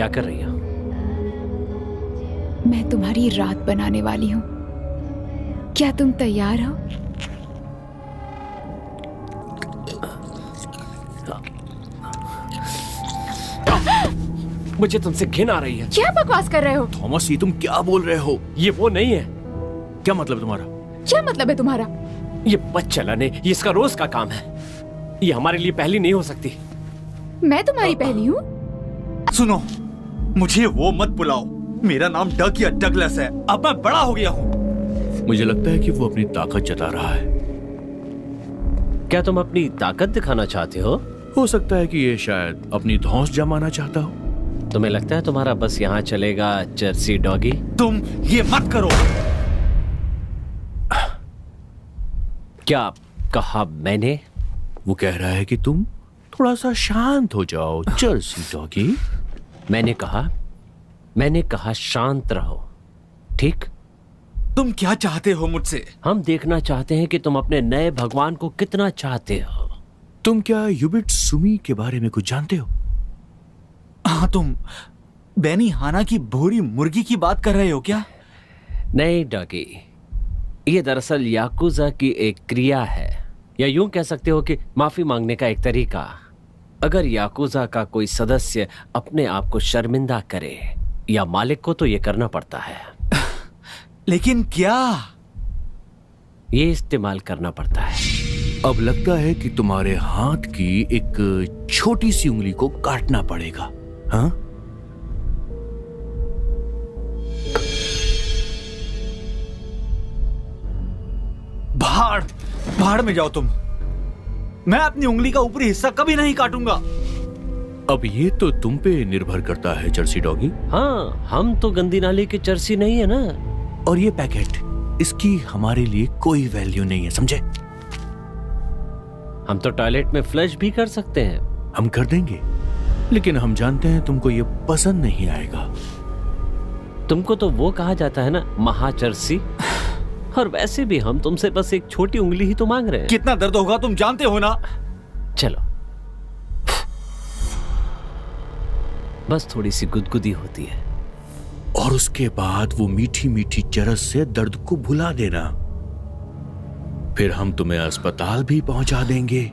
क्या कर रही हो? मैं तुम्हारी रात बनाने वाली हूँ। क्या तुम तैयार हो? मुझे तुमसे घिन आ रही है। क्या बकवास कर रहे हो? थॉमस, ये तुम क्या बोल रहे हो? ये वो नहीं है। क्या मतलब तुम्हारा? क्या मतलब है तुम्हारा? ये बदचलन है, ये इसका रोज का काम है। ये हमारे लिए पहली नहीं हो सकती। मैं तुम्हारी पहली हूँ? सुनो, मुझे वो मत बुलाओ। मेरा नाम डग या डगलस है। अब मैं बड़ा हो गया हूँ। मुझे लगता है कि वो अपनी ताकत जता रहा है। क्या तुम अपनी ताकत दिखाना चाहते हो? हो सकता है कि ये शायद अपनी धौंस जमाना चाहता हो। तुम्हें लगता है तुम्हारा बस यहाँ चलेगा, जर्सी डॉगी? तुम ये मत करो। क्या कहा मैंने? वो कह रहा है कि तुम थोड़ा सा शांत हो जाओ, जर्सी डॉगी। मैंने कहा शांत रहो, ठीक? तुम क्या चाहते हो मुझसे? हम देखना चाहते हैं कि तुम अपने नए भगवान को कितना चाहते हो। तुम क्या यूबिट सुमी के बारे में कुछ जानते हो? हाँ, तुम बेनी हाना की भूरी मुर्गी की बात कर रहे हो क्या? नहीं डॉगी, ये दरअसल याकुजा की एक क्रिया है, या यूं कह सकते हो कि माफी मांगने का एक तरीका। अगर याकुजा का कोई सदस्य अपने आप को शर्मिंदा करे या मालिक को, तो ये करना पड़ता है। लेकिन क्या? ये इस्तेमाल करना पड़ता है। अब लगता है कि तुम्हारे हाथ की एक छोटी सी उंगली को काटना पड़ेगा। हाँ? भाड़ में जाओ तुम। मैं अपनी उंगली का ऊपरी हिस्सा कभी नहीं काटूंगा। अब ये तो तुम पे निर्भर करता है, जर्सी डॉगी। हाँ, हम तो गंदी नाली के जर्सी नहीं है ना। और ये पैकेट, इसकी हमारे लिए कोई वैल्यू नहीं है, समझे? हम तो टॉयलेट में फ्लश भी कर सकते हैं। हम कर देंगे, लेकिन हम जानते हैं तुमको ये पसंद नहीं आएगा। तुमको तो वो कहा जाता है ना, महाचर्सी। और वैसे भी हम तुमसे बस एक छोटी उंगली ही तो मांग रहे हैं। कितना दर्द होगा तुम जानते हो ना। चलो, बस थोड़ी सी गुदगुदी होती है, और उसके बाद वो मीठी मीठी चरस से दर्द को भुला देना। फिर हम तुम्हें अस्पताल भी पहुंचा देंगे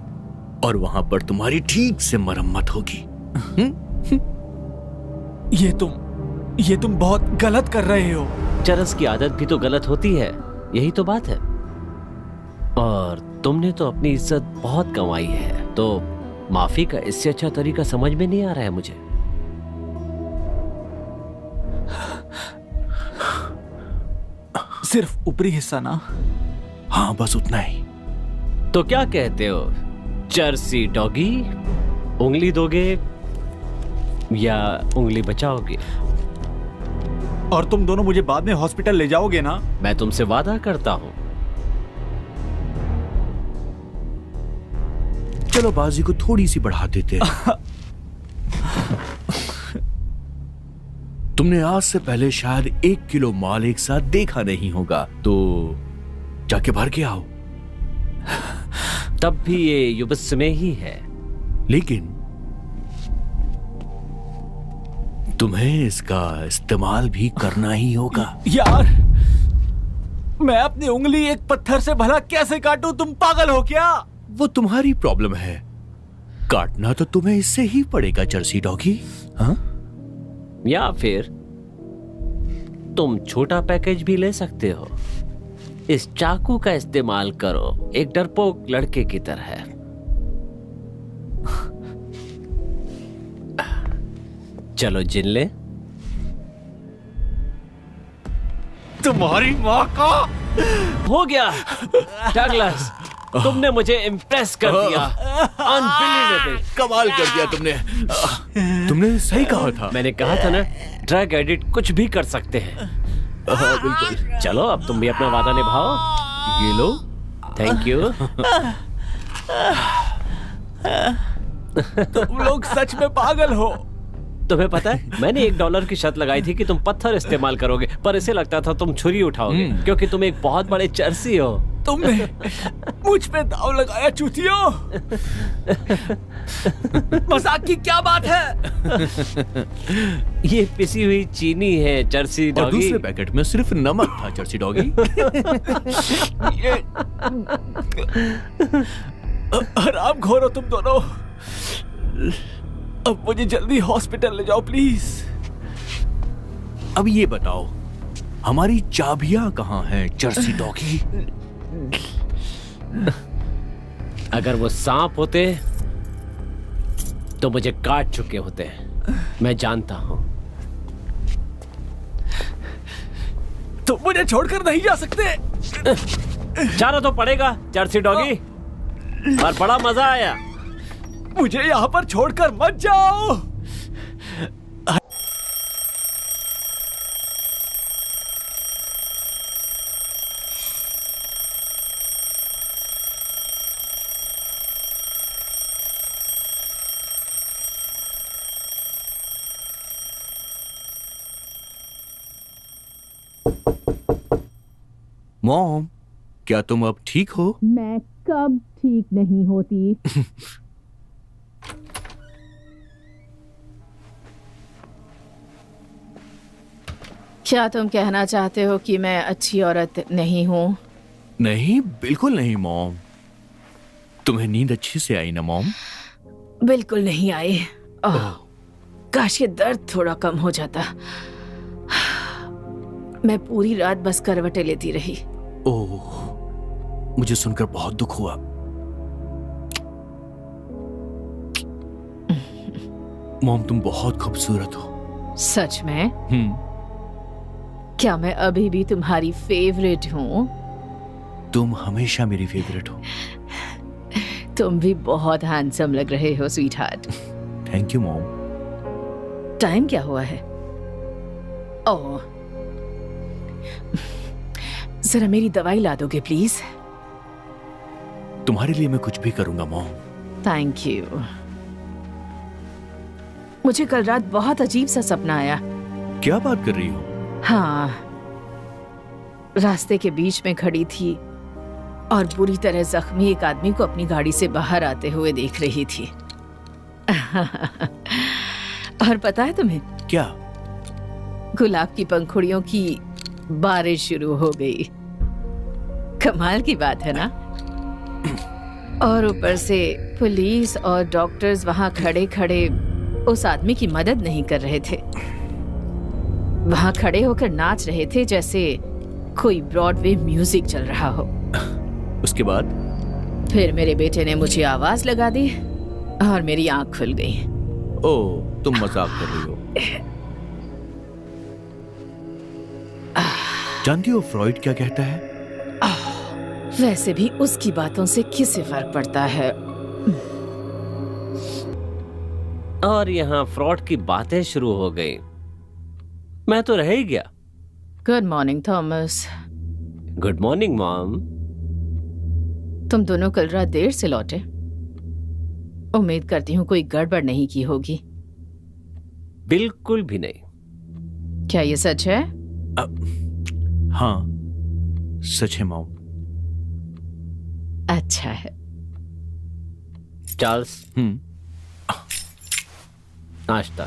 और वहां पर तुम्हारी ठीक से मरम्मत होगी। ये तुम बहुत गलत कर रहे हो। चरस की आदत भी तो गलत होती है, यही तो बात है। और तुमने तो अपनी इज्जत बहुत कमाई है, तो माफी का इससे अच्छा तरीका समझ में नहीं आ रहा है मुझे। सिर्फ ऊपरी हिस्सा ना? हाँ, बस उतना ही। तो क्या कहते हो जर्सी डॉगी? उंगली दोगे या उंगली बचाओगे? और तुम दोनों मुझे बाद में हॉस्पिटल ले जाओगे ना? मैं तुमसे वादा करता हूं। चलो बाजी को थोड़ी सी बढ़ा देते हैं। तुमने आज से पहले शायद 1 किलो माल एक साथ देखा नहीं होगा, तो जाके भर के आओ। तब भी ये युबस में ही है। लेकिन तुम्हें इसका इस्तेमाल भी करना ही होगा। यार, मैं अपनी उंगली एक पत्थर से भला कैसे काटूं? तुम पागल हो क्या? वो तुम्हारी प्रॉब्लम है, काटना तो तुम्हें इससे ही पड़ेगा, जर्सी डॉगी। हाँ? या फिर तुम छोटा पैकेज भी ले सकते हो। इस चाकू का इस्तेमाल करो, एक डरपोक लड़के की तरह। चलो जिन ले। तुम्हारी माँ का हो गया। डगलस, तुमने मुझे इम्प्रेस कर दिया। अनबिलीवेबल। कमाल कर दिया तुमने। तुमने सही कहा था। मैंने कहा था ना, ड्रग एडिक्ट कुछ भी कर सकते हैं। बिल्कुल। चलो, अब तुम भी अपना वादा निभाओ। ये लो। Thank you. तुम लोग सच में पागल हो। तुम्हें पता है, मैंने $1 की शर्त लगाई थी कि तुम पत्थर इस्तेमाल करोगे, पर इसे लगता था तुम छुरी उठाओगे, क्योंकि तुम एक बहुत बड़े चर्सी हो। तुमने मुझ पे दाव लगाया चूतियों। मजाक की क्या बात है? ये पिसी हुई चीनी है जर्सी और डॉगी। दूसरे पैकेट में सिर्फ नमक था जर्सी डॉगी। ये हराम खोर हो तुम दोनों। अब मुझे जल्दी हॉस्पिटल ले जाओ प्लीज। अब ये बताओ हमारी चाबियां कहाँ हैं जर्सी डॉगी? अगर वो सांप होते तो मुझे काट चुके होते। मैं जानता हूं। तुम मुझे छोड़कर नहीं जा सकते। जाना तो पड़ेगा जर्सी डॉगी, और बड़ा मजा आया। मुझे यहाँ पर छोड़कर मत जाओ। मॉम, क्या तुम अब ठीक हो? मैं कब ठीक नहीं होती। क्या तुम कहना चाहते हो कि मैं अच्छी औरत नहीं हूँ? नहीं, बिल्कुल नहीं मॉम। तुम्हें नींद अच्छी से आई ना मॉम? बिल्कुल नहीं आई। काश ये दर्द थोड़ा कम हो जाता। मैं पूरी रात बस करवटें लेती रही। ओह, मुझे सुनकर बहुत दुख हुआ। मॉम, तुम बहुत खूबसूरत हो। सच में? क्या मैं अभी भी तुम्हारी फेवरेट हूँ? तुम हमेशा मेरी फेवरेट हो। तुम भी बहुत हैंडसम लग रहे हो sweetheart. Thank you mom. Time क्या हुआ है? ओह, जरा मेरी दवाई ला दोगे प्लीज? तुम्हारे लिए मैं कुछ भी करूंगा मॉम। Thank you. मुझे कल रात बहुत अजीब सा सपना आया। क्या बात कर रही हो? हाँ, रास्ते के बीच में खड़ी थी और बुरी तरह जख्मी एक आदमी को अपनी गाड़ी से बाहर आते हुए देख रही थी। और पता है तुम्हें क्या? गुलाब की पंखुड़ियों की बारिश शुरू हो गई। कमाल की बात है ना? और ऊपर से पुलिस और डॉक्टर्स वहां खड़े खड़े उस आदमी की मदद नहीं कर रहे थे। वहां खड़े होकर नाच रहे थे जैसे कोई ब्रॉडवे म्यूजिक चल रहा हो। उसके बाद? फिर मेरे बेटे ने मुझे आवाज लगा दी और मेरी आंख खुल गई। ओह, तुम मजाक कर रही हो। जानती हो फ्रॉइड क्या कहता है? वैसे भी उसकी बातों से किसे फर्क पड़ता है? और यहाँ फ्रॉड की बातें शुरू हो गई। मैं तो रह ही गया। Good morning Thomas. Good morning mom. तुम दोनों कल रात देर से लौटे। उम्मीद करती हूँ कोई गड़बड़ नहीं की होगी। बिल्कुल भी नहीं। क्या ये सच है? हाँ, सच है मॉम। अच्छा है। चार्ल्स, नाश्ता।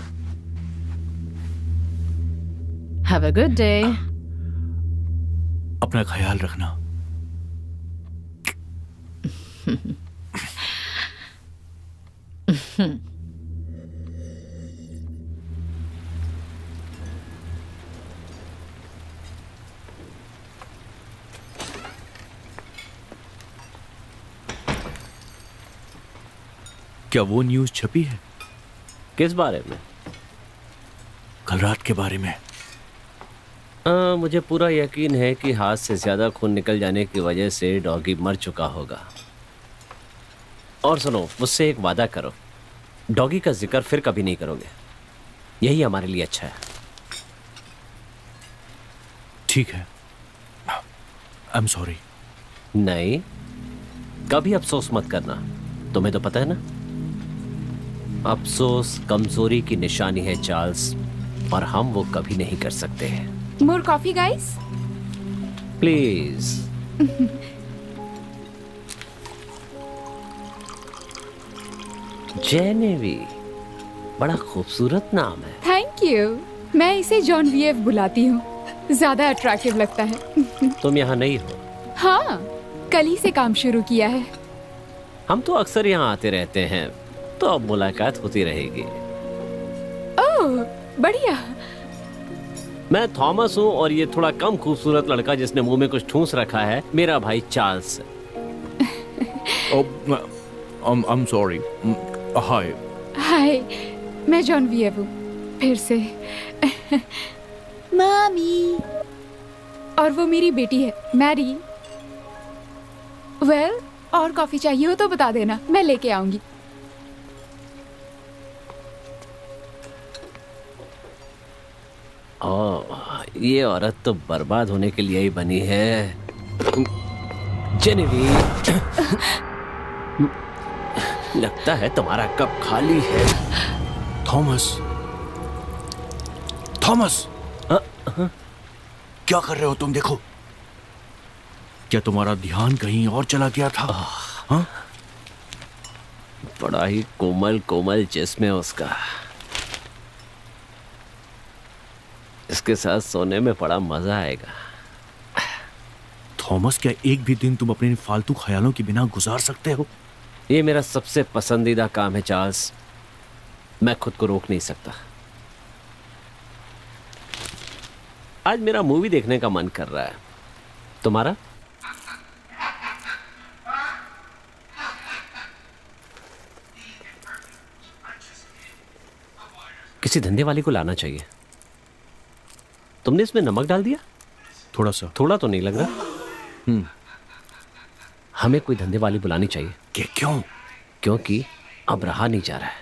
Have a good day. अपना ख्याल रखना। क्या वो न्यूज़ छपी है? किस बारे में? कल रात के बारे में। मुझे पूरा यकीन है कि हाथ से ज्यादा खून निकल जाने की वजह से डॉगी मर चुका होगा। और सुनो, मुझसे एक वादा करो, डॉगी का जिक्र फिर कभी नहीं करोगे। यही हमारे लिए अच्छा है। ठीक है, आई एम सॉरी। नहीं, कभी अफसोस मत करना। तुम्हें तो पता है ना, अफसोस कमजोरी की निशानी है चार्ल्स, और हम वो कभी नहीं कर सकते हैं। मोर कॉफी गाइस? प्लीज। जेनेवी, बड़ा खूबसूरत नाम है। Thank you. मैं इसे जॉन वीएफ बुलाती हूँ, ज्यादा अट्रैक्टिव लगता है। तुम यहाँ नहीं हो? हाँ, कल ही से काम शुरू किया है। हम तो अक्सर यहाँ आते रहते हैं, तो अब मुलाकात होती रहेगी। ओह, बढ़िया। मैं थॉमस हूँ और ये थोड़ा कम खूबसूरत लड़का जिसने मुंह में कुछ ठूंस रखा है, मेरा भाई चार्ल्स। I'm sorry. Hi. हाय, मैं जॉन वीएफ हूँ फिर से। मामी। और वो मेरी बेटी है मैरी। वेल, और कॉफी चाहिए हो तो बता देना, मैं लेके आऊंगी। ओह, ये औरत तो बर्बाद होने के लिए ही बनी है। जेनेवी, लगता है तुम्हारा कप खाली है। थॉमस, क्या कर रहे हो तुम? देखो, क्या तुम्हारा ध्यान कहीं और चला गया था? हाँ? बड़ा ही कोमल कोमल जिस्म है उसका। इसके साथ सोने में बड़ा मजा आएगा। थॉमस, क्या एक भी दिन तुम अपने फालतू ख्यालों के बिना गुजार सकते हो? ये मेरा सबसे पसंदीदा काम है चार्ल्स, मैं खुद को रोक नहीं सकता। आज मेरा मूवी देखने का मन कर रहा है, तुम्हारा? किसी धंधे वाले को लाना चाहिए। तुमने इसमें नमक डाल दिया? थोड़ा सा। थोड़ा तो नहीं लग रहा। हमें कोई धंधे वाली बुलानी चाहिए। क्यों? क्योंकि अब रहा नहीं जा रहा है।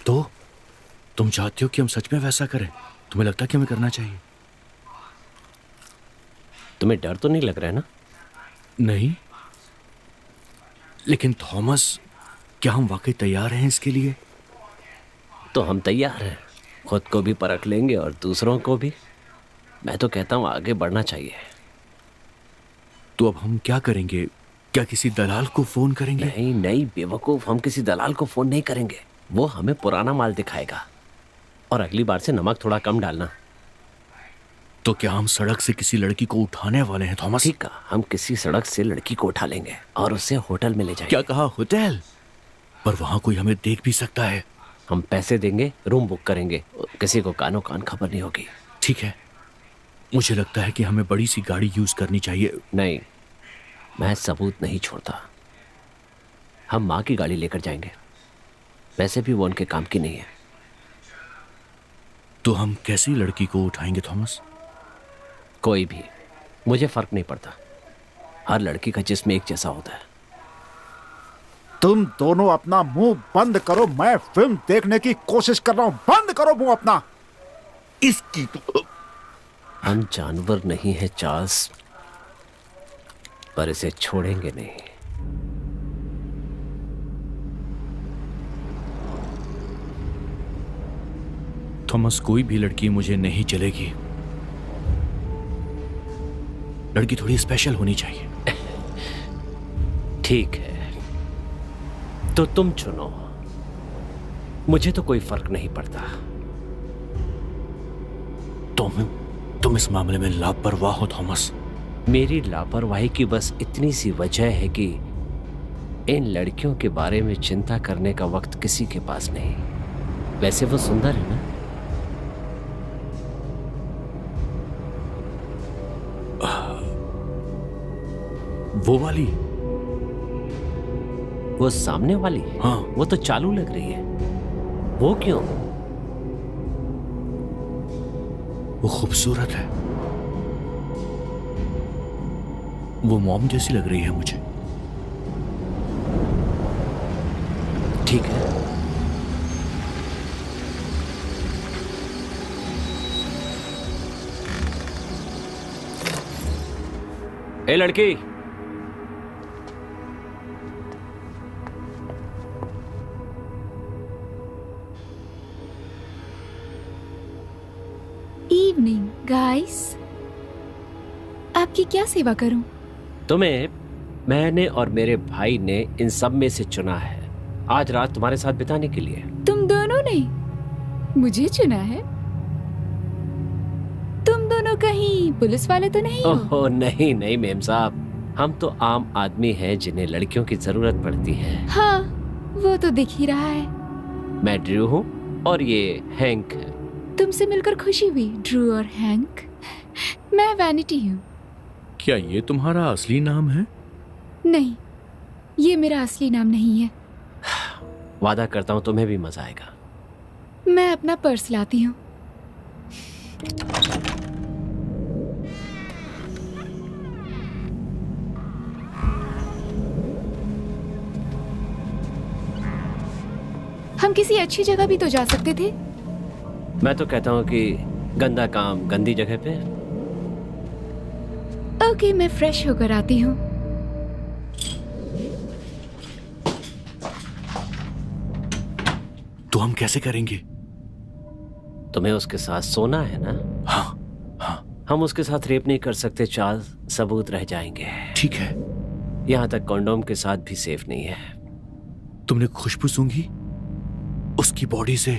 तो तुम चाहते हो कि हम सच में वैसा करें? तुम्हें लगता है कि हमें करना चाहिए? तुम्हें डर तो नहीं लग रहा है ना? नहीं, लेकिन थॉमस, क्या हम वाकई तैयार हैं इसके लिए? तो हम तैयार हैं, खुद को भी परख लेंगे और दूसरों को भी। मैं तो कहता हूं आगे बढ़ना चाहिए। तो अब हम क्या करेंगे? क्या किसी दलाल को फोन करेंगे? नहीं नहीं बेवकूफ, हम किसी दलाल को फोन नहीं करेंगे। वो हमें पुराना माल दिखाएगा और अगली बार से नमक थोड़ा कम डालना। तो क्या हम सड़क से किसी लड़की को उठाने वाले हैं थॉमस? ठीक है, हम किसी सड़क से लड़की को उठा लेंगे और उसे होटल में ले जाएंगे। क्या कहा? होटल? पर वहां कोई हमें देख भी सकता है। हम पैसे देंगे, रूम बुक करेंगे, किसी को कानो कान खबर नहीं होगी। ठीक है, मुझे लगता है कि हमें बड़ी सी गाड़ी यूज करनी चाहिए। नहीं, मैं सबूत नहीं छोड़ता। हम माँ की गाड़ी लेकर जाएंगे, वैसे भी वो उनके काम की नहीं है। तो हम कैसी लड़की को उठाएंगे थॉमस? कोई भी, मुझे फर्क नहीं पड़ता। हर लड़की का जिस्म एक जैसा होता है। तुम दोनों अपना मुंह बंद करो, मैं फिल्म देखने की कोशिश कर रहा हूं। बंद करो मुंह अपना। इसकी तो... हम जानवर नहीं हैं चार्ल्स, पर इसे छोड़ेंगे नहीं। थॉमस, कोई भी लड़की मुझे नहीं चलेगी। लड़की थोड़ी स्पेशल होनी चाहिए। ठीक है, तो तुम चुनो, मुझे तो कोई फर्क नहीं पड़ता। तुम इस मामले में लापरवाह हो थॉमस। मेरी लापरवाही की बस इतनी सी वजह है कि इन लड़कियों के बारे में चिंता करने का वक्त किसी के पास नहीं। वैसे वो सुंदर है ना? वो वाली? वो सामने वाली? हाँ। वो तो चालू लग रही है। वो क्यों? वो खूबसूरत है। वो मॉम जैसी लग रही है मुझे। ठीक है, ए लड़की, इवनिंग गाइस, आपकी क्या सेवा करूं? तुम्हें मैंने और मेरे भाई ने इन सब में से चुना है। आज रात तुम्हारे साथ बिताने के लिए। तुम दोनों ने मुझे चुना है? तुम दोनों कहीं पुलिस वाले तो नहीं हो? ओह नहीं नहीं मेम साहब, हम तो आम आदमी हैं जिन्हें लड़कियों की जरूरत पड़ती है। हाँ, वो तो दिख ही रहा है। मैं ड्रू हूँ और ये हैंक है। तुमसे मिलकर खुशी हुई ड्रू और हैंक। मैं वैनिटी हूँ। क्या ये तुम्हारा असली नाम है? नहीं, ये मेरा असली नाम नहीं है। वादा करता हूँ तुम्हें भी मजा आएगा। मैं अपना पर्स लाती हूँ। हम किसी अच्छी जगह भी तो जा सकते थे। मैं तो कहता हूँ कि गंदा काम गंदी जगह पे। ओके, मैं फ्रेश होकर आती हूँ। तो हम कैसे करेंगे? तुम्हें उसके साथ सोना है ना? हाँ, हम उसके साथ रेप नहीं कर सकते चार्ल्स, सबूत रह जाएंगे। ठीक है। यहाँ तक कॉन्डोम के साथ भी सेफ नहीं है। तुमने खुशबू सूंघी? उसकी बॉडी से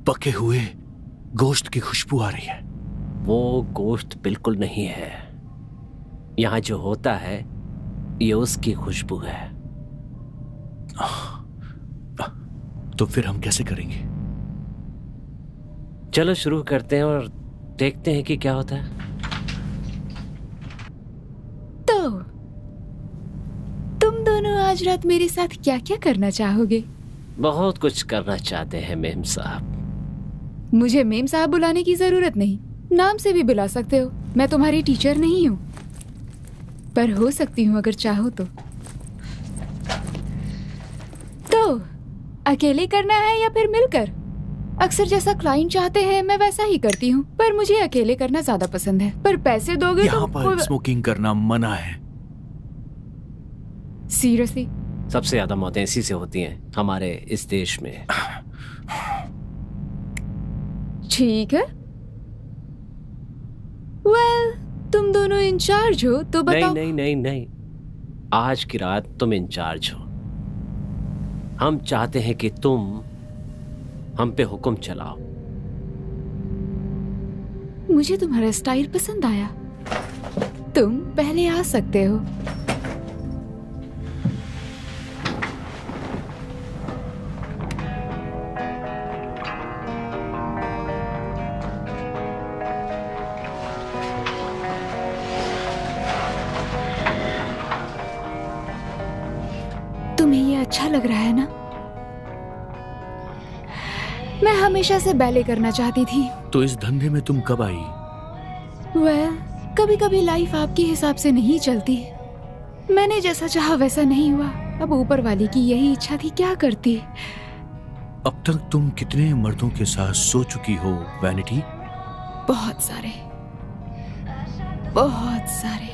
पके हुए गोश्त की खुशबू आ रही है। वो गोश्त बिल्कुल नहीं है। यहाँ जो होता है ये उसकी खुशबू है। तो फिर हम कैसे करेंगे? चलो शुरू करते हैं और देखते हैं कि क्या होता है। तो तुम दोनों आज रात मेरे साथ क्या क्या करना चाहोगे? बहुत कुछ करना चाहते हैं मेम साहब। मुझे मेम साहब बुलाने की जरूरत नहीं, नाम से भी बुला सकते हो। मैं तुम्हारी टीचर नहीं हूँ, पर हो सकती हूँ अगर चाहो तो। अकेले करना है या फिर मिलकर? अक्सर जैसा क्लाइंट चाहते हैं मैं वैसा ही करती हूँ, पर मुझे अकेले करना ज्यादा पसंद है। पर पैसे दोगे यहाँ तो पर स्मोकिंग करना मना है। सीरियसली? सबसे ज्यादा मौतें इसी से होती हैं हमारे इस देश में। ठीक है, वेल, तुम दोनों इंचार्ज हो तो बताओ। नहीं नहीं नहीं नहीं, आज की रात तुम इंचार्ज हो। हम चाहते हैं कि तुम हम पे हुक्म चलाओ। मुझे तुम्हारा स्टाइल पसंद आया। तुम पहले आ सकते हो। तुम्हें ये अच्छा लग रहा है ना? मैं हमेशा से बैले करना चाहती थी। तो इस धंधे में तुम कब आई? वेल, कभी कभी लाइफ आपके हिसाब से नहीं चलती। मैंने जैसा चाहा वैसा नहीं हुआ। अब ऊपर वाली की यही इच्छा थी, क्या करती। अब तक तुम कितने मर्दों के साथ सो चुकी हो वैनिटी? बहुत सारे, बहुत सारे।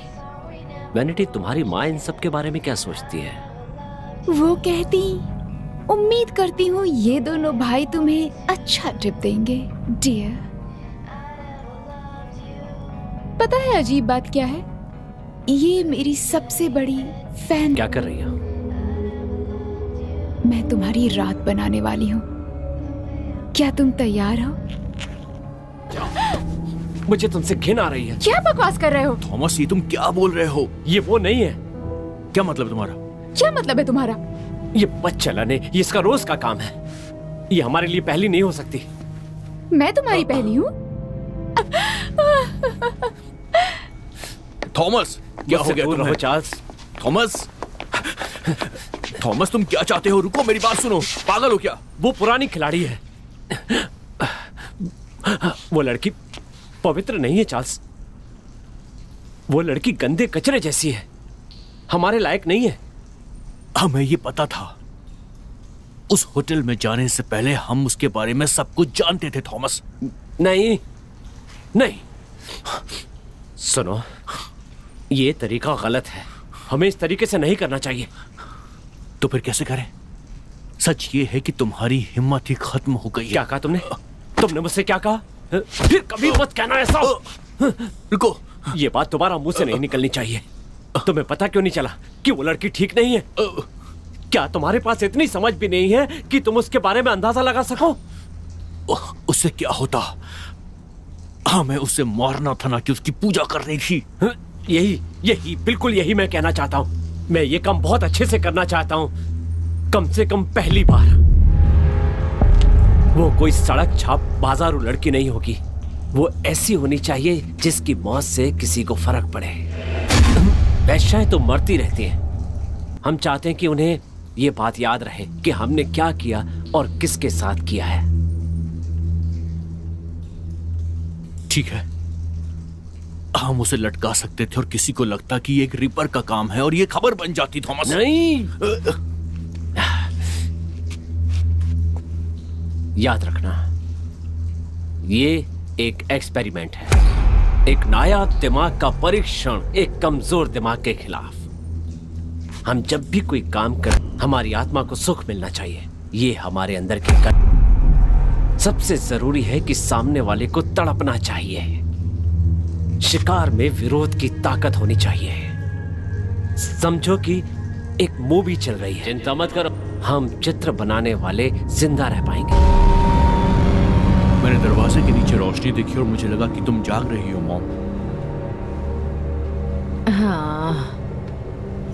वैनिटी, तुम्हारी माँ इन सब के बारे में क्या सोचती है? वो कहती, उम्मीद करती हूँ ये दोनों भाई तुम्हें अच्छा टिप देंगे डियर। पता है अजीब बात क्या है? ये मेरी सबसे बड़ी फैन। क्या कर रही हो? मैं तुम्हारी रात बनाने वाली हूँ। क्या तुम तैयार हो? मुझे तुमसे घिन आ रही है। क्या बकवास कर रहे हो? थॉमस, ये तुम क्या बोल रहे हो? ये वो नहीं है। क्या मतलब तुम्हारा? क्या मतलब है तुम्हारा? ये बच्चलाने, ये इसका रोज का काम है। ये हमारे लिए पहली नहीं हो सकती। मैं तुम्हारी पहली हूँ? थॉमस, क्या हो गया तुम्हें? चार्ल्स। थॉमस, थॉमस, तुम क्या चाहते हो? रुको, मेरी बात सुनो। पागल हो क्या? वो पुरानी खिलाड़ी है। वो लड़की पवित्र नहीं है चार्ल्स। वो लड़की गंदे कचरे जैसी है, हमारे लायक नहीं है। हमें ये पता था। उस होटल में जाने से पहले हम उसके बारे में सब कुछ जानते थे थॉमस। नहीं नहीं, सुनो, ये तरीका गलत है। हमें इस तरीके से नहीं करना चाहिए। तो फिर कैसे करें? सच ये है कि तुम्हारी हिम्मत ही खत्म हो गई है। क्या कहा तुमने? तुमने मुझसे क्या कहा? फिर कभी मत कहना ऐसा। रुको, ये बात दोबारा मुंह से नहीं निकलनी चाहिए। तुम्हें पता क्यों नहीं चला कि वो लड़की ठीक नहीं है? क्या तुम्हारे पास इतनी समझ भी नहीं है कि तुम उसके बारे में अंदाजा लगा सको? उससे क्या होता? हमें उसे मारना था ना कि उसकी पूजा करनी थी। यही बिल्कुल यही मैं कहना चाहता हूँ। मैं ये काम बहुत अच्छे से करना चाहता हूँ, कम से कम पहली बार। वो कोई सड़क छाप बाजारू लड़की नहीं होगी। वो ऐसी होनी चाहिए जिसकी मौत से किसी को फर्क पड़े। वैश्याएं तो मरती रहती हैं। हम चाहते हैं कि उन्हें ये बात याद रहे कि हमने क्या किया और किसके साथ किया है। ठीक है, हम उसे लटका सकते थे और किसी को लगता कि ये एक रिपर का काम है और ये खबर बन जाती। थॉमस नहीं, याद रखना, ये एक एक्सपेरिमेंट है, एक नायाब दिमाग का परीक्षण एक कमजोर दिमाग के खिलाफ। हम जब भी कोई काम कर, हमारी आत्मा को सुख मिलना चाहिए। ये हमारे अंदर की सबसे जरूरी है कि सामने वाले को तड़पना चाहिए। शिकार में विरोध की ताकत होनी चाहिए। समझो कि एक मूवी चल रही है। चिंता मत करो, हम चित्र बनाने वाले जिंदा रह पाएंगे। मैंने दरवाजे के नीचे रोशनी देखी और मुझे लगा कि तुम जाग रही हो मॉम। हाँ,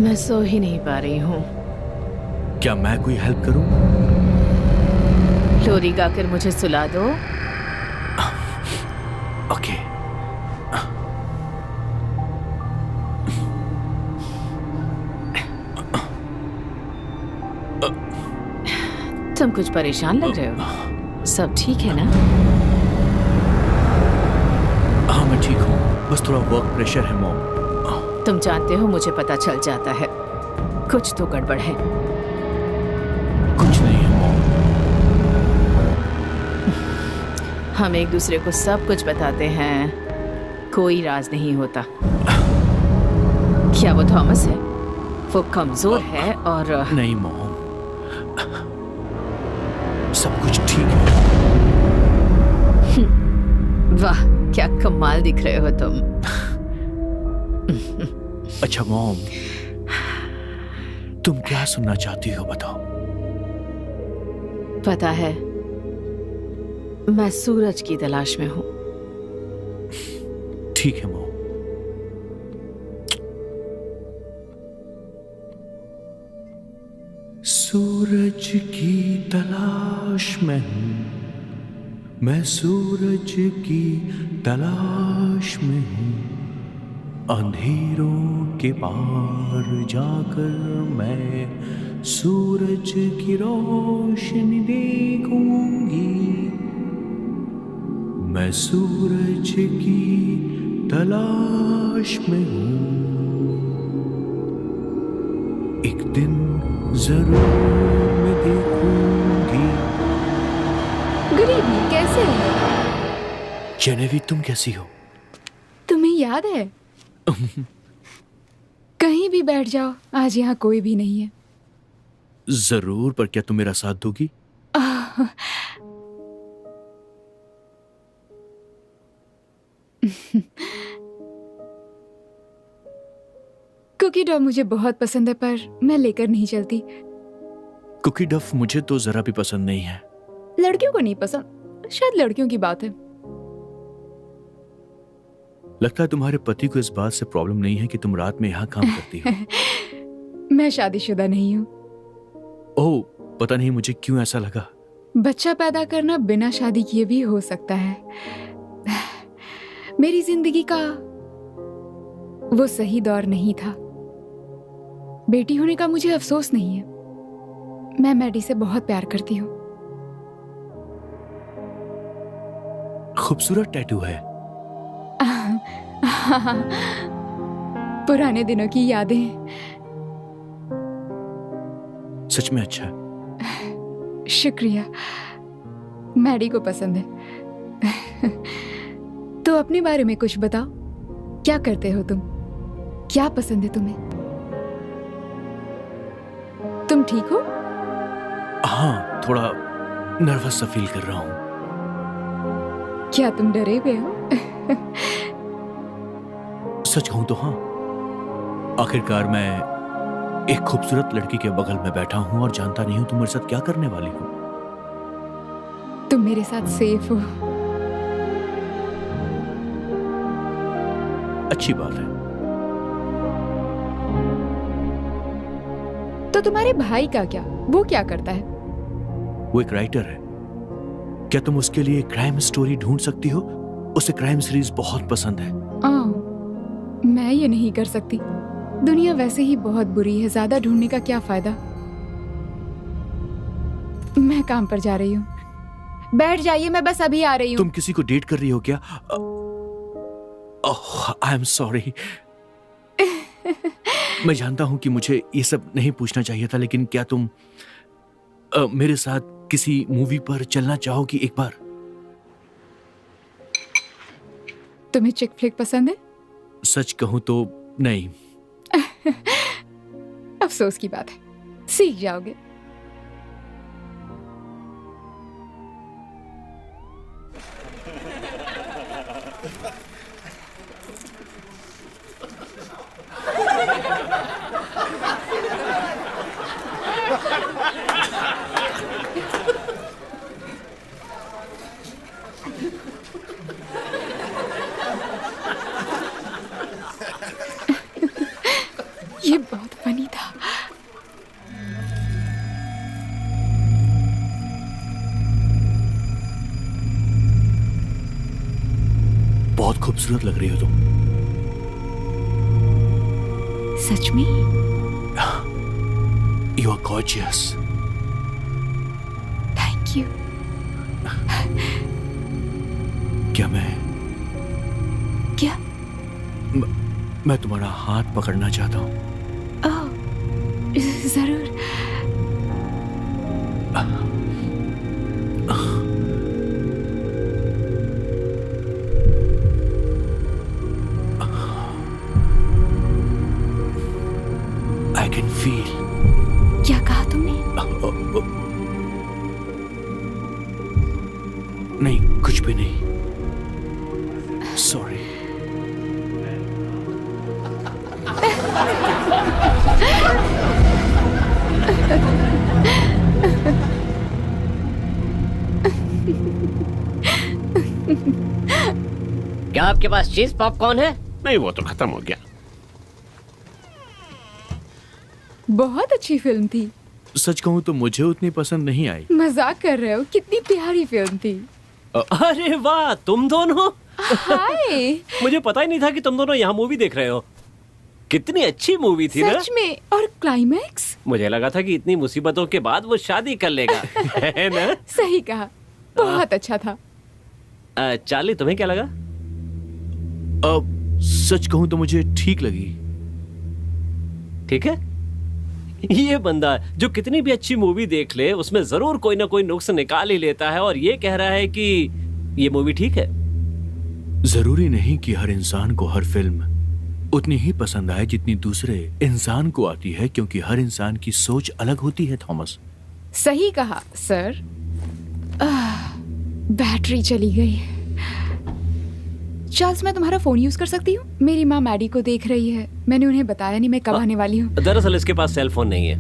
मैं सो ही नहीं पा रही हूँ। क्या मैं कोई हेल्प करूं? लोरी गाकर मुझे सुला दो। ओके। तुम कुछ परेशान लग रहे हो। सब ठीक है ना? हाँ, मैं ठीक हूँ, बस थोड़ा वर्क प्रेशर है मॉम। तुम जानते हो, मुझे पता चल जाता है कुछ तो गड़बड़ है। कुछ नहीं है मॉम। हम एक दूसरे को सब कुछ बताते हैं, कोई राज नहीं होता। क्या वो थॉमस है? वो कमजोर है और नहीं मॉम, सब कुछ ठीक है। वाह, क्या कमाल दिख रहे हो तुम। अच्छा मॉम, तुम क्या सुनना चाहती हो बताओ। पता है, मैं सूरज की तलाश में हूं। ठीक है मॉम। सूरज की तलाश में हूं, मैं सूरज की तलाश में हूं। अंधेरों के पार जाकर मैं सूरज की रोशनी देखूंगी। मैं सूरज की तलाश में हूं, एक दिन जरूर मैं देखूंगी। गुड इवनिंग, कैसे हो? जेनेवी, तुम कैसी हो? तुम्हें याद है? कहीं भी बैठ जाओ, आज यहाँ कोई भी नहीं है। जरूर, पर क्या तुम मेरा साथ दोगी? कुकी डॉ मुझे बहुत पसंद है, पर मैं लेकर नहीं चलती। कुकी डफ मुझे तो जरा भी पसंद नहीं है। लड़कियों को नहीं पसंद, शायद लड़कियों की बात है। लगता है तुम्हारे पति को इस बात से प्रॉब्लम नहीं है कि तुम रात में यहाँ काम करती हो। मैं शादीशुदा नहीं हूँ। ओह, पता नहीं मुझे क्यों ऐसा लगा। बच्चा पैदा करना बिना शादी किए भी हो सकता है। मेरी जिंदगी का वो सही दौर नहीं था। बेटी होने का मुझे अफसोस नहीं है। मैं मैडी से बहुत प्यार करती हूँ। खूबसूरत टैटू है। पुराने दिनों की यादें। सच में अच्छा है। शुक्रिया, मैडी को पसंद है। तो अपने बारे में कुछ बताओ, क्या करते हो तुम? क्या पसंद है तुम्हें? तुम ठीक हो? हाँ, थोड़ा नर्वस सा फील कर रहा हूँ। क्या तुम डरे हुए हो? सच कहूं तो हाँ, आखिरकार मैं एक खूबसूरत लड़की के बगल में बैठा हूं और जानता नहीं हूं तुम मेरे साथ क्या करने वाली हो। तुम मेरे साथ सेफ हो। अच्छी बात है। तो तुम्हारे भाई का क्या? वो क्या करता है? वो एक राइटर है। क्या तुम उसके लिए क्राइम स्टोरी ढूंढ सकती हो? उसे क्राइम सीरीज बहुत पसंद है। मैं ये नहीं कर सकती। दुनिया वैसे ही बहुत बुरी है, ज्यादा ढूंढने का क्या फायदा। मैं काम पर जा रही हूँ। बैठ जाइए, मैं बस अभी आ रही हूँ। तुम किसी को डेट कर रही हो क्या? I am sorry. मैं जानता हूं कि मुझे ये सब नहीं पूछना चाहिए था, लेकिन क्या तुम मेरे साथ किसी मूवी पर चलना चाहोगी एक बार? तुम्हें चिक फ्लिक पसंद है? सच कहूं तो नहीं। अफसोस की बात है, सीख जाओगे। ये बहुत फनी था। बहुत खूबसूरत लग रही हो तुम। सच में? You are gorgeous. Thank you. क्या क्या? मैं तुम्हारा हाथ पकड़ना चाहता हूँ। ओह, जरूर। I can feel. क्या कहा तुमने? नहीं, कुछ भी नहीं। सॉरी। क्या आपके पास चीज पॉपकॉर्न है? नहीं, वो तो खत्म हो गया। बहुत अच्छी फिल्म थी। सच कहूं तो मुझे उतनी पसंद नहीं आई। मजाक कर रहे हो? कितनी प्यारी फिल्म थी। अरे वाह, तुम दोनों। हाय। मुझे पता ही नहीं था कि तुम दोनों यहाँ मूवी देख रहे हो। कितनी अच्छी मूवी थी ना? सच में। और क्लाइमैक्स? मुझे लगा था कि इतनी मुसीबतों के बाद वो शादी कर लेगा। है ना? सही कहा, बहुत अच्छा था। चार्ली, तुम्हें क्या लगा? सच कहूं तो मुझे ठीक लगी। ठीक है। ये बंदा जो कितनी भी अच्छी मूवी देख ले, उसमें जरूर कोई ना कोई नुक्स निकाल ही लेता है और ये कह रहा है कि ये मूवी ठीक है। जरूरी नहीं कि हर इंसान को हर फिल्म उतनी ही पसंद आए जितनी दूसरे इंसान को आती है, क्योंकि हर इंसान की सोच अलग होती है। थॉमस, सही कहा सर। बैटरी चली गई। चार्ल्स, मैं तुम्हारा फोन यूज कर सकती हूँ? मेरी माँ मैडी को देख रही है। मैंने उन्हें बताया नहीं मैं कब आने वाली हूँ। दरअसल इसके पास सेल फोन नहीं है।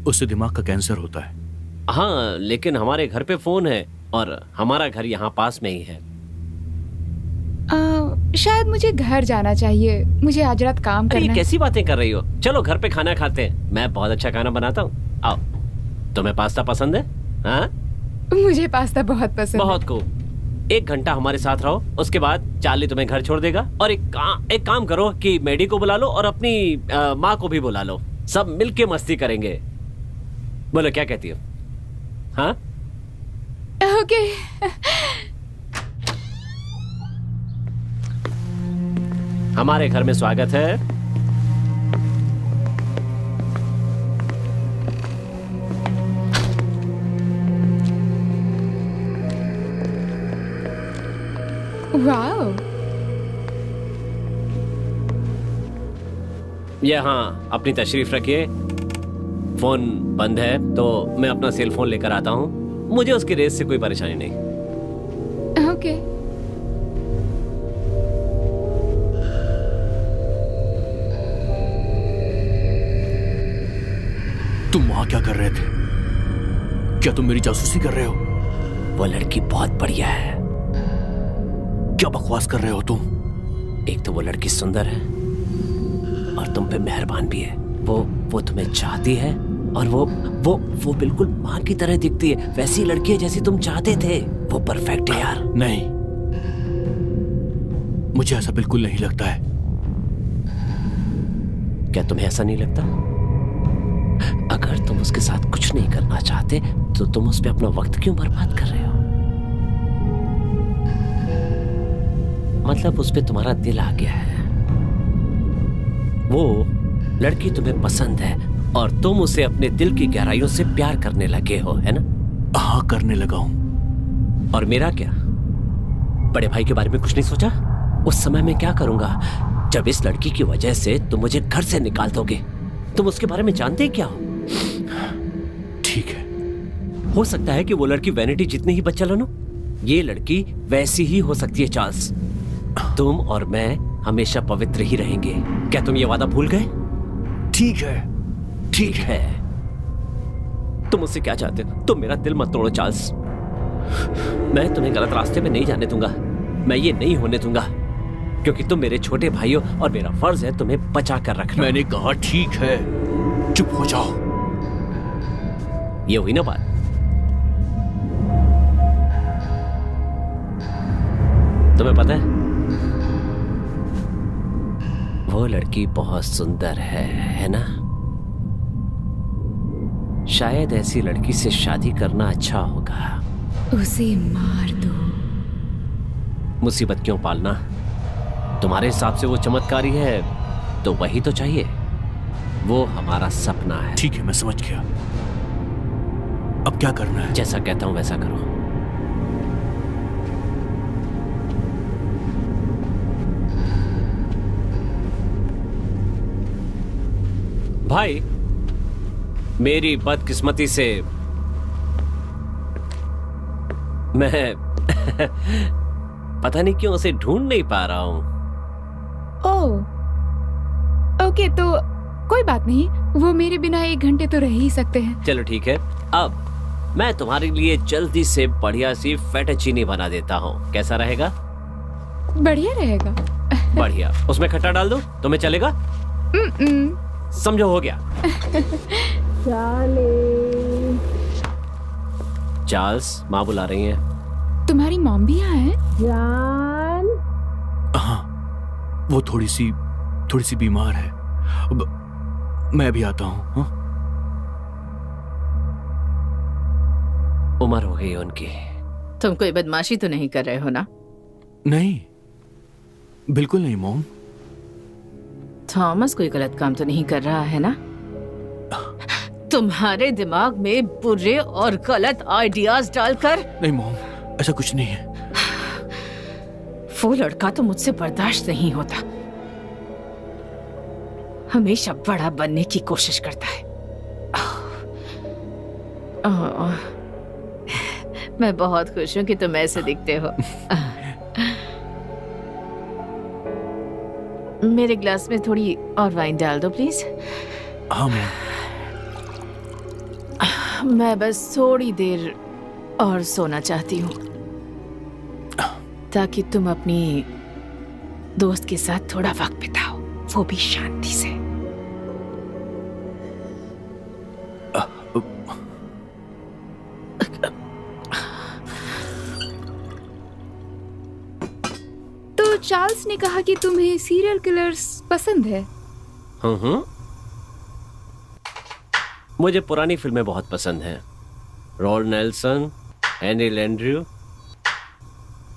उससे दिमाग का कैंसर होता है। हाँ, लेकिन हमारे घर पे फोन है और हमारा घर यहाँ पास में ही है। शायद मुझे घर जाना चाहिए। मुझे आज रात काम करना है। कैसी बातें कर रही हो? चलो घर पे खाना खाते हैं। मैं बहुत अच्छा खाना बनाता हूँ। आओ। तुम्हें पास्ता पसंद है? हाँ, मुझे पास्ता बहुत पसंद है। बहुत को। 1 घंटा हमारे साथ रहो, उसके बाद चार्ली तुम्हें घर छोड़ देगा। और एक काम करो कि मैडी को बुला लो और अपनी माँ को भी बुला लो। सब मिलके मस्ती करेंगे। बोलो, क्या कहती हो? हाँ, ओके। हमारे घर में स्वागत है। वाओ। यहाँ अपनी तशरीफ रखिए। फोन बंद है तो मैं अपना सेल फोन लेकर आता हूँ। मुझे उसकी रेस से कोई परेशानी नहीं। ओके। तुम वहां क्या कर रहे थे? क्या तुम मेरी जासूसी कर रहे हो? वो लड़की बहुत बढ़िया है। क्या बकवास कर रहे हो तुम? एक तो वो लड़की सुंदर है और तुम पे मेहरबान भी है। वो तुम्हें चाहती है और वो बिल्कुल माँ की तरह दिखती है। वैसी लड़की है जैसी तुम चाहते थे। वो परफेक्ट है यार। नहीं, मुझे ऐसा बिल्कुल नहीं लगता है। क्या तुम्हें ऐसा नहीं लगता? अगर तुम उसके साथ कुछ नहीं करना चाहते तो तुम उस पे अपना वक्त क्यों बर्बाद कर रहे हो? मतलब उस पे तुम्हारा दिल आ गया है। वो लड़की तुम्हें पसंद है और तुम उसे अपने दिल की गहराइयों से प्यार करने लगे हो, है ना? हाँ, करने लगा हूं। और मेरा क्या? बड़े भाई के बारे में कुछ नहीं सोचा? उस समय मैं क्या करूंगा जब इस लड़की की वजह से तुम मुझे घर से निकाल दोगे? तुम उसके बारे में जानते क्या हो? ठीक है, हो सकता है कि वो लड़की वैनिटी जितनी ही बच्चा हो, ये लड़की वैसी ही हो सकती है चार्ल्स। तुम और मैं हमेशा पवित्र ही रहेंगे। क्या तुम ये वादा भूल गए? ठीक है, ठीक है। तुम मुझसे क्या चाहते हो? तुम मेरा दिल मत तोड़ो चार्ल्स। मैं तुम्हें गलत रास्ते पे नहीं जाने दूंगा। मैं ये नहीं होने दूंगा क्योंकि तुम मेरे छोटे भाई हो और मेरा फर्ज है तुम्हें बचा कर रखना। मैंने कहा ठीक है, चुप हो जाओ। ये हुई ना बात? तुम्हें पता है वो लड़की बहुत सुंदर है ना? शायद ऐसी लड़की से शादी करना अच्छा होगा। उसे मार दो। मुसीबत क्यों पालना? तुम्हारे हिसाब से वो चमत्कारी है तो वही तो चाहिए। वो हमारा सपना है। ठीक है, मैं समझ गया। अब क्या करना है? जैसा कहता हूं वैसा करो। भाई, मेरी बदकिस्मती से मैं पता नहीं क्यों उसे ढूंढ नहीं पा रहा हूं। ओह, ओके, तो कोई बात नहीं। वो मेरे बिना 1 घंटे तो रह ही सकते हैं। चलो ठीक है, अब मैं तुम्हारे लिए जल्दी से बढ़िया सी फेटाचीनी बना देता हूँ। कैसा रहेगा? बढ़िया रहेगा। बढ़िया। उसमें खट्टा डाल दो? तुम्हें चलेगा? समझो, हो गया। चार्ल्स, माँ बुला रही है। तुम्हारी मॉम भी यहाँ है? हाँ, वो थोड़ी सी बीमार है। अब मैं भी आता हूँ। हाँ? उम्र हो गई है उनकी। तुम कोई बदमाशी तो नहीं कर रहे हो ना? नहीं, बिल्कुल नहीं मॉम। थॉमस कोई गलत काम तो नहीं कर रहा है ना? तुम्हारे दिमाग में बुरे और गलत आइडियाज डालकर? नहीं मॉम, ऐसा कुछ नहीं है। वो लड़का तो मुझसे बर्दाश्त नहीं होता। हमेशा बड़ा बनने की कोशिश करता है। मैं बहुत खुश हूं कि तुम ऐसे दिखते हो। मेरे ग्लास में थोड़ी और वाइन डाल दो प्लीज। हाँ मैम। मैं बस थोड़ी देर और सोना चाहती हूँ ताकि तुम अपनी दोस्त के साथ थोड़ा वक्त बिताओ, वो भी शांति से। तो चार्ल्स ने कहा कि तुम्हें सीरियल किलर्स पसंद है। मुझे पुरानी फिल्में बहुत पसंद हैं। Raul Nelson, Henry Landru.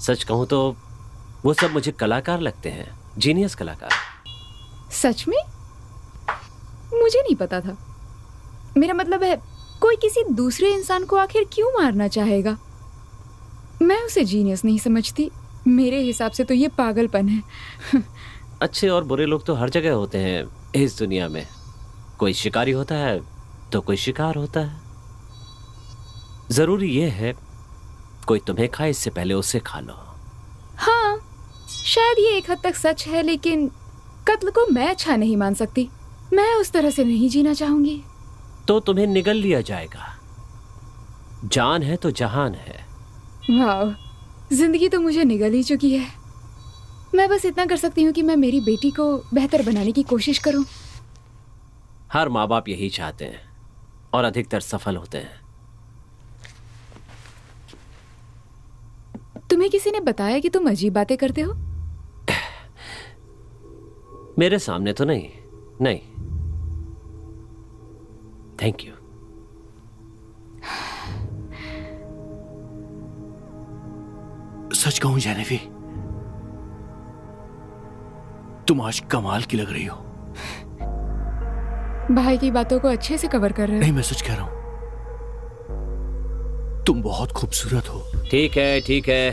सच कहूं तो वो सब मुझे कलाकार लगते हैं, जीनियस कलाकार। सच में? मुझे नहीं पता था। मेरा मतलब है, कोई किसी दूसरे इंसान को आखिर क्यों मारना चाहेगा? मैं उसे जीनियस नहीं समझती। मेरे हिसाब से तो ये पागलपन है। अच्छे और बुरे लोग तो हर जगह होते हैं इस दुनिया में। कोई शिकारी होता है तो कोई शिकार होता है। जरूरी ये है कोई तुम्हें खाए इससे पहले उसे खा लो। हाँ, शायद ये एक हद तक सच है, लेकिन कत्ल को मैं अच्छा नहीं मान सकती। मैं उस तरह से नहीं जीना चाहूंगी। तो तुम्हें निगल लिया जाएगा। जान है तो जहान है। वाह, जिंदगी तो मुझे निगल ही चुकी है। मैं बस इतना कर सकती हूँ कि मैं मेरी बेटी को बेहतर बनाने की कोशिश करूँ। हर माँ बाप यही चाहते हैं और अधिकतर सफल होते हैं। तुम्हें किसी ने बताया कि तुम अजीब बातें करते हो? मेरे सामने तो नहीं। नहीं, थैंक यू। सच कहूं जेनेवी, तुम आज कमाल की लग रही हो। भाई की बातों को अच्छे से कवर कर रहे हो। नहीं, मैं सच कह रहा हूं, तुम बहुत खूबसूरत हो। ठीक है, ठीक है,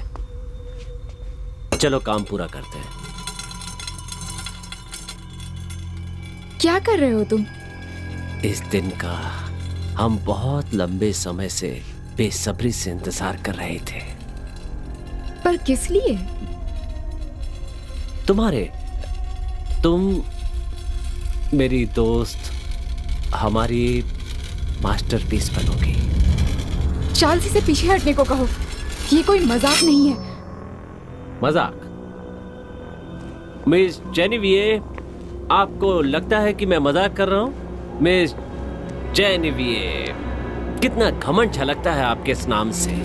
चलो काम पूरा करते हैं। क्या कर रहे हो तुम? इस दिन का हम बहुत लंबे समय से बेसब्री से इंतजार कर रहे थे। पर किस लिए? तुम मेरी दोस्त, हमारी मास्टरपीस बनोगी। चार्ल्स से पीछे हटने को कहो। ये कोई मजाक नहीं है। मजाक? मिस जेनेविये, आपको लगता है कि मैं मजाक कर रहा हूं? मिस जेनेविये, कितना घमंड झलकता है आपके इस नाम से।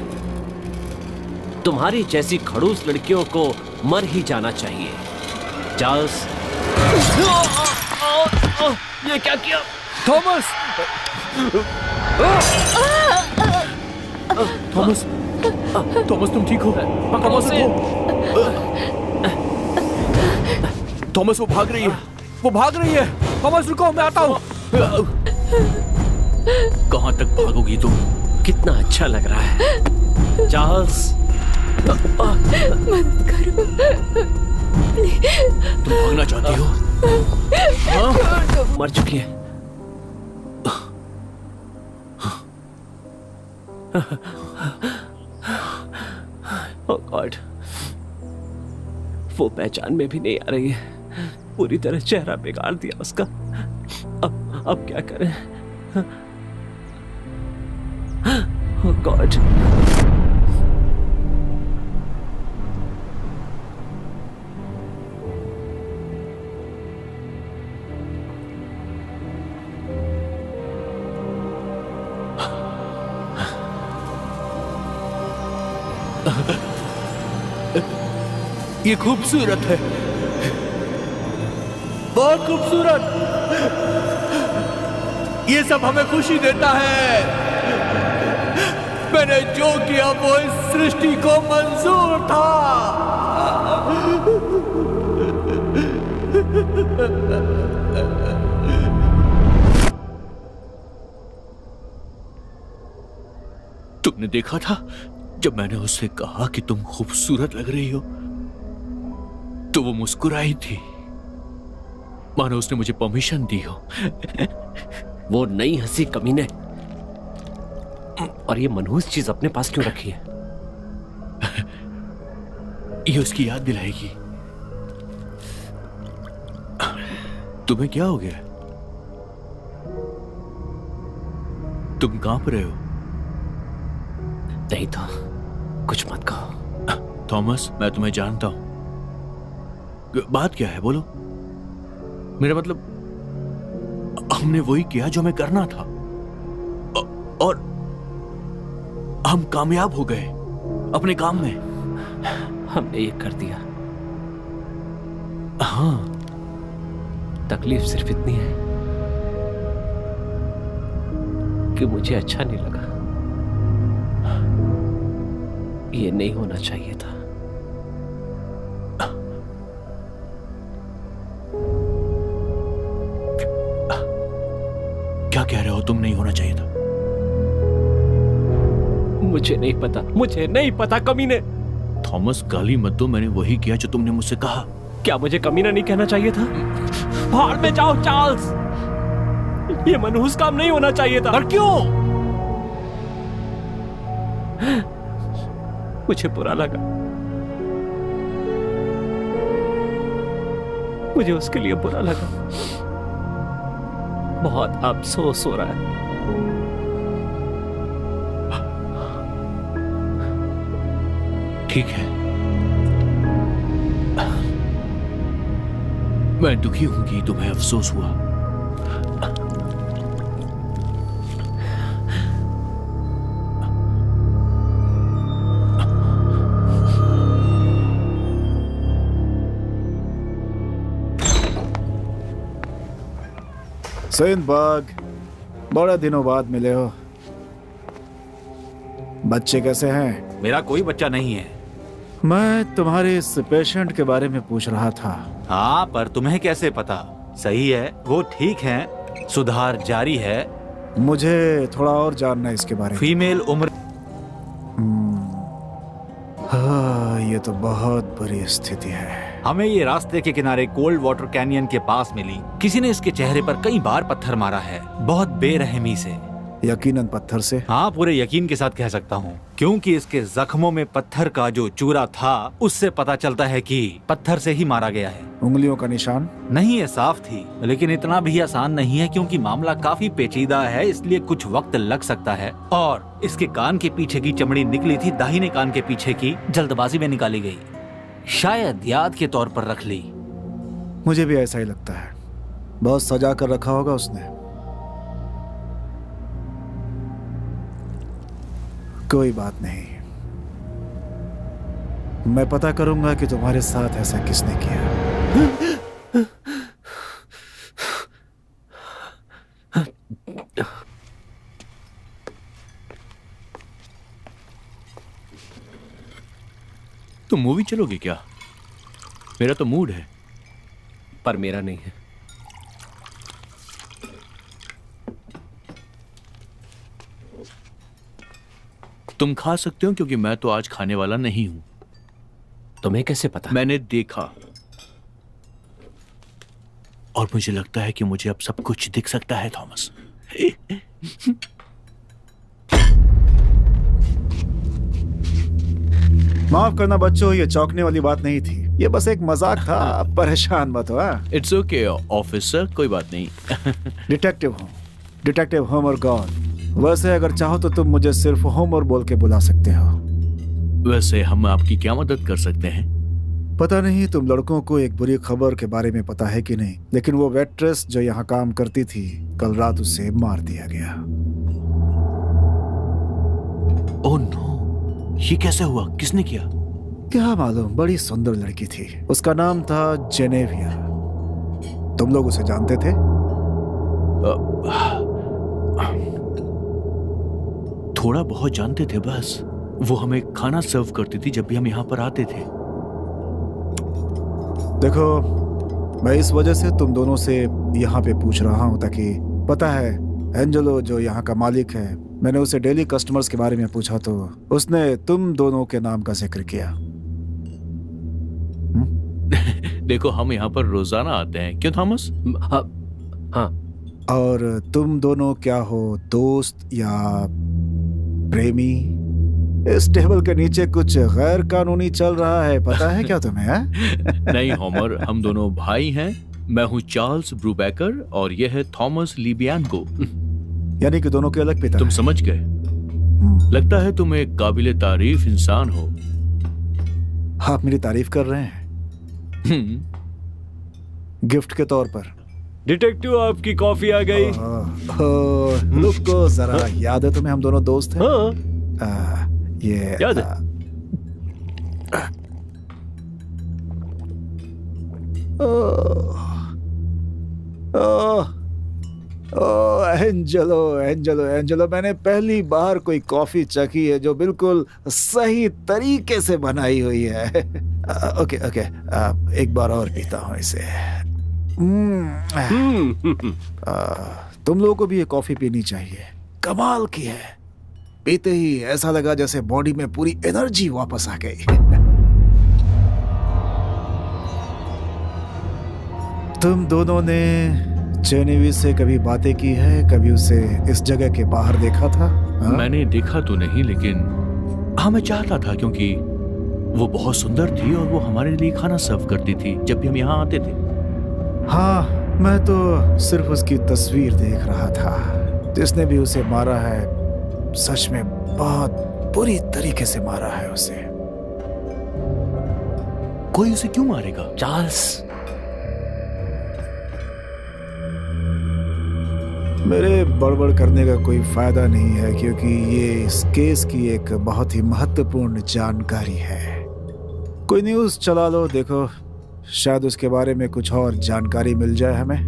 तुम्हारी जैसी खड़ूस लड़कियों को मर ही जाना चाहिए। चार्ल्स, ये क्या किया? थॉमस! थॉमस! थॉमस, तुम ठीक हो? थॉमस, थॉमस, वो भाग रही है। वो भाग रही है। थॉमस रुको, मैं आता हूं। कहां तक भागोगी तुम? कितना अच्छा लग रहा है। चार्ल्स, मदद करो। तुम भागना चाहती हो? हाँ? मर चुकी है। ओह गॉड, वो पहचान में भी नहीं आ रही है। पूरी तरह चेहरा बिगाड़ दिया उसका। अब क्या करें? ओह गॉड। ये खूबसूरत है, बहुत खूबसूरत। ये सब हमें खुशी देता है। मैंने जो किया वो इस सृष्टि को मंजूर था। तुमने देखा था जब मैंने उससे कहा कि तुम खूबसूरत लग रही हो, तो वो मुस्कुराई थी, मानो उसने मुझे परमिशन दी हो। वो नई हंसी कमीने, और ये मनहूस चीज अपने पास क्यों रखी है? ये उसकी याद दिलाएगी। तुम्हें क्या हो गया? तुम कांप रहे हो? नहीं तो कुछ मत कहो। थॉमस, मैं तुम्हें जानता हूं। बात क्या है, बोलो। मेरा मतलब, हमने वही किया जो हमें करना था, और हम कामयाब हो गए अपने काम में। हमने ये कर दिया। हाँ, तकलीफ सिर्फ इतनी है कि मुझे अच्छा नहीं लगा। ये नहीं होना चाहिए था। क्या कह रहे हो? तुम नहीं होना चाहिए था? मुझे नहीं पता, मुझे नहीं पता कमीने। थॉमस, गाली मत दो। मैंने वही किया जो तुमने मुझसे कहा। क्या मुझे कमीना नहीं कहना चाहिए था? भाड़ में जाओ चार्ल्स, ये मनहूस काम नहीं होना चाहिए था। पर क्यों? मुझे बुरा लगा, मुझे उसके लिए बुरा लगा। बहुत अफसोस हो रहा है। ठीक है, मैं दुखी हूं कि तुम्हें अफसोस हुआ। सिंदबाग, बड़े दिनों बाद मिले हो। बच्चे कैसे हैं? मेरा कोई बच्चा नहीं है। मैं तुम्हारे इस पेशेंट के बारे में पूछ रहा था। हाँ, पर तुम्हें कैसे पता? सही है, वो ठीक है, सुधार जारी है। मुझे थोड़ा और जानना है इसके बारे में। फीमेल उम्र। हाँ, ये तो बहुत बुरी स्थिति है। हमें ये रास्ते के किनारे कोल्ड वाटर कैनियन के पास मिली। किसी ने इसके चेहरे पर कई बार पत्थर मारा है, बहुत बेरहमी से। यकीनन पत्थर से? हाँ, पूरे यकीन के साथ कह सकता हूँ, क्योंकि इसके जख्मों में पत्थर का जो चूरा था उससे पता चलता है कि पत्थर से ही मारा गया है। उंगलियों का निशान? नहीं, ये साफ थी, लेकिन इतना भी आसान नहीं है क्योंकि मामला काफी पेचीदा है, इसलिए कुछ वक्त लग सकता है। और इसके कान के पीछे की चमड़ी निकली थी, दाहिने कान के पीछे की जल्दबाजी में निकाली गई, शायद याद के तौर पर रख ली। मुझे भी ऐसा ही लगता है, बहुत सजा कर रखा होगा उसने। कोई बात नहीं, मैं पता करूंगा कि तुम्हारे साथ ऐसा किसने किया। तुम मूवी चलोगे क्या? मेरा तो मूड है। पर मेरा नहीं है। तुम खा सकते हो क्योंकि मैं तो आज खाने वाला नहीं हूं। तुम्हें कैसे पता? मैंने देखा और मुझे लगता है कि मुझे अब सब कुछ दिख सकता है थॉमस। माफ करना बच्चों, ये चौंकने वाली बात नहीं थी, ये बस एक मजाक था। आप परेशान मत हो। इट्स ओके ऑफिसर, कोई बात नहीं। Detective Homer God. वैसे अगर चाहो तो तुम मुझे सिर्फ होमर बोल के बुला सकते हो। वैसे हम आपकी क्या मदद कर सकते हैं? पता नहीं तुम लड़कों को एक बुरी खबर के बारे में पता है कि नहीं, लेकिन वो वेट्रेस जो यहाँ काम करती थी, कल रात उसे मार दिया गया। ओह नो, ये कैसे हुआ? किसने किया? क्या मालूम, बड़ी सुंदर लड़की थी, उसका नाम था जेनेविया। तुम लोग उसे जानते थे? थोड़ा बहुत जानते थे बस। वो हमें खाना सर्व करती थी जब भी हम यहाँ पर आते थे। देखो, मैं इस वजह से तुम दोनों से यहाँ पे पूछ रहा हूँ ताकि पता है, एंजेलो जो यहाँ का मालिक है, मैंने उसे डेली कस्टमर्स के बारे में पूछा तो उसने तुम दोनों के नाम का जिक्र किया। देखो, हम यहाँ पर रोजाना आते हैं, क्यों थॉमस? हाँ। और तुम दोनों क्या हो, दोस्त या प्रेमी? इस टेबल के नीचे कुछ गैर कानूनी चल रहा है, पता है क्या तुम्हें? नहीं होमर, हम दोनों भाई हैं। मैं हूँ चार्ल्स ब्रूबेकर और यह है थॉमस लिबियानको। यानी कि दोनों के अलग पिता। तुम समझ गए। लगता है तुम एक काबिले तारीफ इंसान हो। आप मेरी तारीफ कर रहे हैं? गिफ्ट के तौर पर। डिटेक्टिव, आपकी कॉफी आ गई। रुको जरा, याद है तुम्हें हम दोनों दोस्त हैं? हाँ। ये याद है? एंजेलो, मैंने पहली बार कोई कॉफी चखी है जो बिल्कुल सही तरीके से बनाई हुई है। ओके, एक बार और पीता हूँ इसे। तुम लोगों को भी ये कॉफी पीनी चाहिए, कमाल की है। पीते ही ऐसा लगा जैसे बॉडी में पूरी एनर्जी वापस आ गई। तुम दोनों ने जेनेवी से कभी बातें की है? कभी उसे इस जगह के बाहर देखा था? मैंने देखा तो नहीं, लेकिन हाँ, मैं चाहता था क्योंकि वो बहुत सुंदर थी और वो हमारे लिए खाना सर्व करती थी जब भी हम यहाँ आते थे। हाँ, मैं तो सिर्फ उसकी तस्वीर देख रहा था। जिसने भी उसे मारा है, सच में बहुत बुरी तरीके से मारा है उसे। कोई उसे क्यों मारेगा? चार्ल्स, मेरे बड़बड़ करने का कोई फायदा नहीं है क्योंकि ये इस केस की एक बहुत ही महत्वपूर्ण जानकारी है। कोई न्यूज़ चला लो, देखो शायद उसके बारे में कुछ और जानकारी मिल जाए हमें।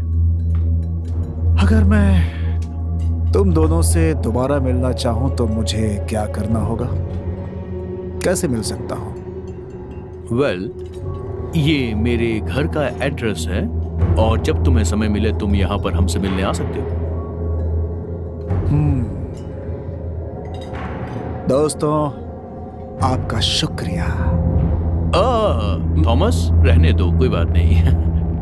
अगर मैं तुम दोनों से दोबारा मिलना चाहूं तो मुझे क्या करना होगा? कैसे मिल सकता हूं? वेल, ये मेरे घर का एड्रेस है और जब तुम्हें समय मिले तुम यहाँ पर हमसे मिलने आ सकते हो। दोस्तों, आपका शुक्रिया। थॉमस, रहने दो, कोई बात नहीं।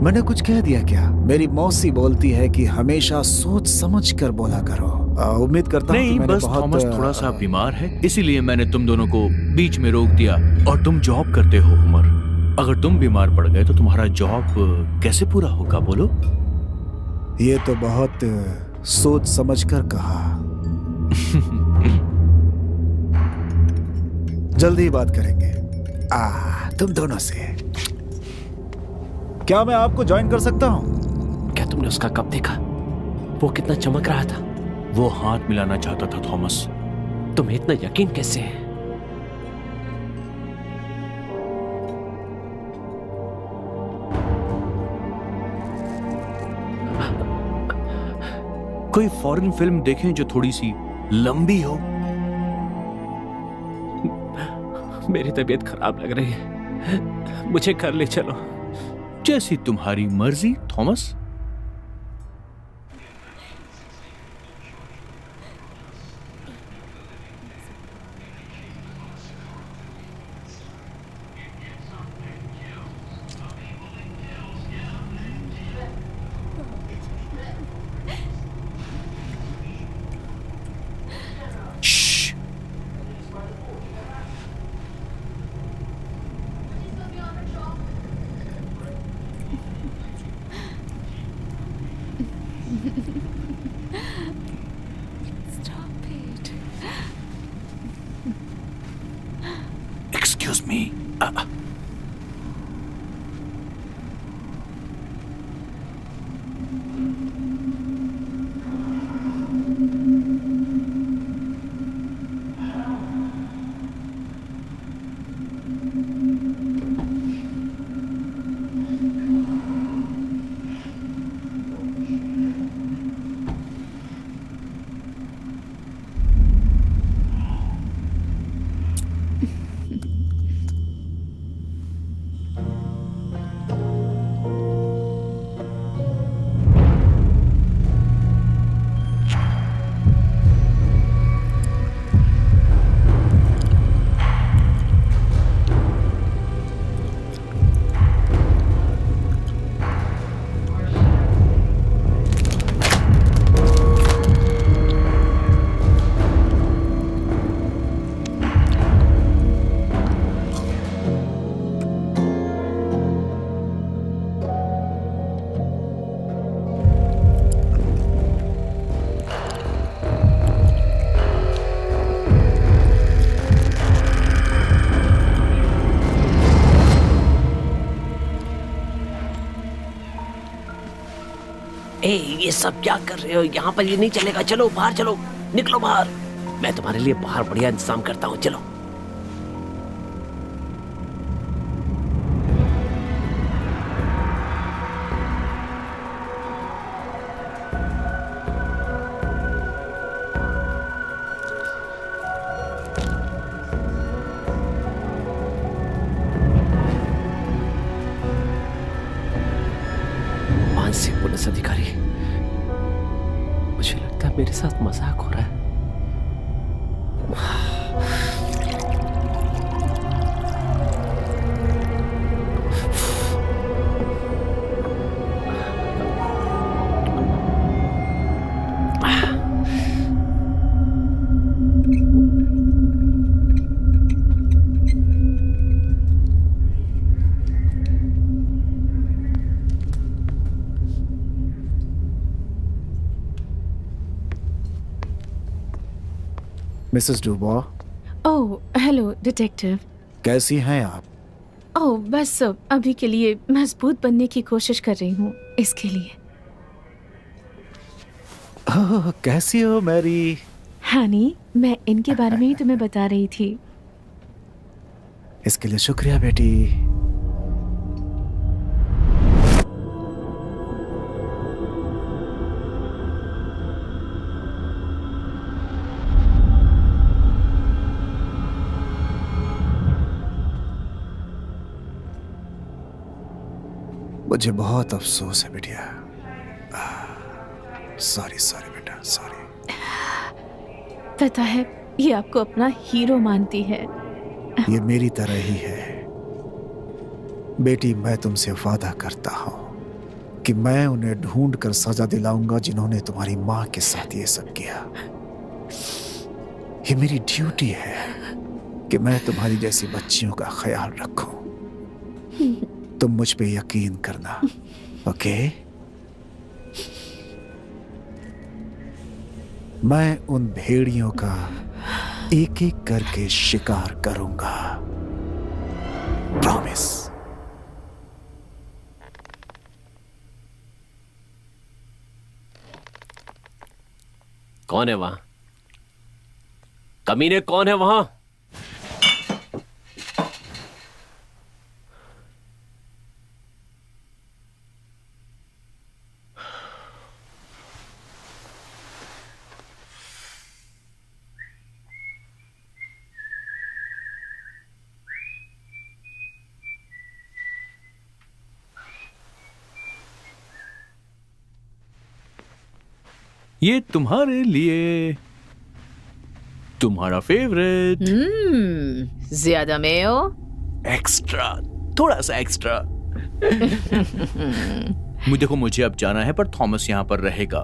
मैंने कुछ कह दिया क्या? मेरी मौसी बोलती है कि हमेशा सोच समझ कर बोला करो। उम्मीद करता हूँ कि नहीं, मैंने बस बहुत थॉमस थोड़ा सा बीमार है, इसीलिए मैंने तुम दोनों को बीच में रोक दिया। और तुम जॉब करते हो उमर, अगर तुम बीमार पड़ गए तो तुम्हारा जॉब कैसे पूरा होगा बोलो? ये तो बहुत सोच समझ कर कहा। जल्दी ही बात करेंगे तुम दोनों से। क्या मैं आपको ज्वाइन कर सकता हूं? क्या तुमने उसका कप देखा? वो कितना चमक रहा था। वो हाथ मिलाना चाहता था थॉमस। तुम्हें इतना यकीन कैसे है? कोई फॉरेन फिल्म देखें जो थोड़ी सी लंबी हो। मेरी तबीयत खराब लग रही है, मुझे घर ले चलो। जैसी तुम्हारी मर्जी थॉमस। Excuse me. ये सब क्या कर रहे हो? यहाँ पर ये नहीं चलेगा। चलो बाहर, चलो, निकलो बाहर। मैं तुम्हारे लिए बाहर बढ़िया इंतजाम करता हूँ, चलो। मानसिक पुलिस अधिकारी, मुझे लगता है मेरे साथ मजाक हो रहा है। मिसेस डुबॉ। ओह, हेलो डिटेक्टिव। कैसी हैं आप? ओह बस अभी के लिए मजबूत बनने की कोशिश कर रही हूँ, इसके लिए। ओह, कैसी हो मैरी? हानी, मैं इनके बारे में ही तुम्हें बता रही थी। इसके लिए शुक्रिया बेटी। मुझे बहुत अफसोस है बेटिया। सॉरी सॉरी बेटा, सॉरी। पता है, ये आपको अपना हीरो मानती है। ये मेरी तरह ही है बेटी। मैं तुमसे वादा करता हूं कि मैं उन्हें ढूंढ कर सजा दिलाऊंगा जिन्होंने तुम्हारी माँ के साथ ये सब किया। ये मेरी ड्यूटी है कि मैं तुम्हारी जैसी बच्चियों का ख्याल रखूं। तुम मुझ पे यकीन करना, ओके? मैं उन भेड़ियों का एक एक करके शिकार करूंगा, प्रॉमिस। कौन है वहां? कमीने, कौन है वहां? ये तुम्हारे लिए, तुम्हारा फेवरेट। ज्यादा मेयो? एक्स्ट्रा, थोड़ा सा एक्स्ट्रा। देखो, मुझे अब जाना है, पर थॉमस यहाँ पर रहेगा।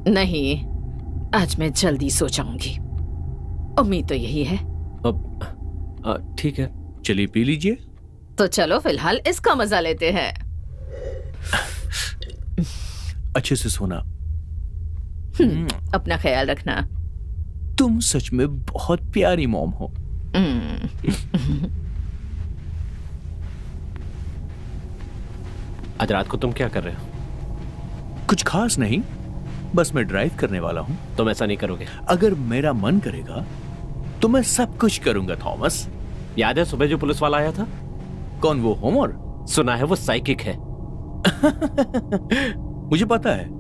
नहीं, आज मैं जल्दी सो जाऊंगी। उम्मीद तो यही है। अब ठीक है, चलिए पी लीजिए। तो चलो फिलहाल इसका मजा लेते हैं। अच्छे से सोना। अपना ख्याल रखना। तुम सच में बहुत प्यारी मॉम हो। आज रात को तुम क्या कर रहे हो? कुछ खास नहीं, बस मैं ड्राइव करने वाला हूं। तुम ऐसा नहीं करोगे? अगर मेरा मन करेगा तो मैं सब कुछ करूंगा थॉमस। याद है सुबह जो पुलिस वाला आया था? कौन, वो होमर? सुना है वो साइकिक है। मुझे पता है।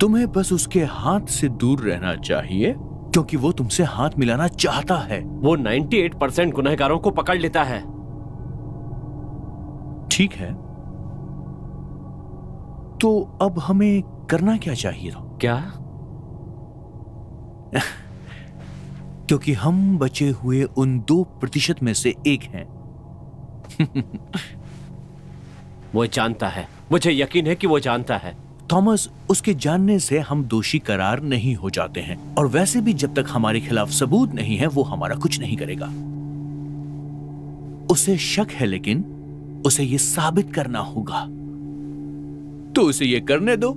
तुम्हें बस उसके हाथ से दूर रहना चाहिए, क्योंकि वो तुमसे हाथ मिलाना चाहता है। वो 98% गुनहगारों को पकड़ लेता है। ठीक है, तो अब हमें करना क्या चाहिए था? क्या? क्योंकि हम बचे हुए उन 2% में से एक हैं। वो जानता है, मुझे यकीन है कि वो जानता है। थॉमस, उसके जानने से हम दोषी करार नहीं हो जाते हैं, और वैसे भी जब तक हमारे खिलाफ सबूत नहीं है वो हमारा कुछ नहीं करेगा। उसे शक है, लेकिन उसे ये साबित करना होगा। तो उसे ये करने दो,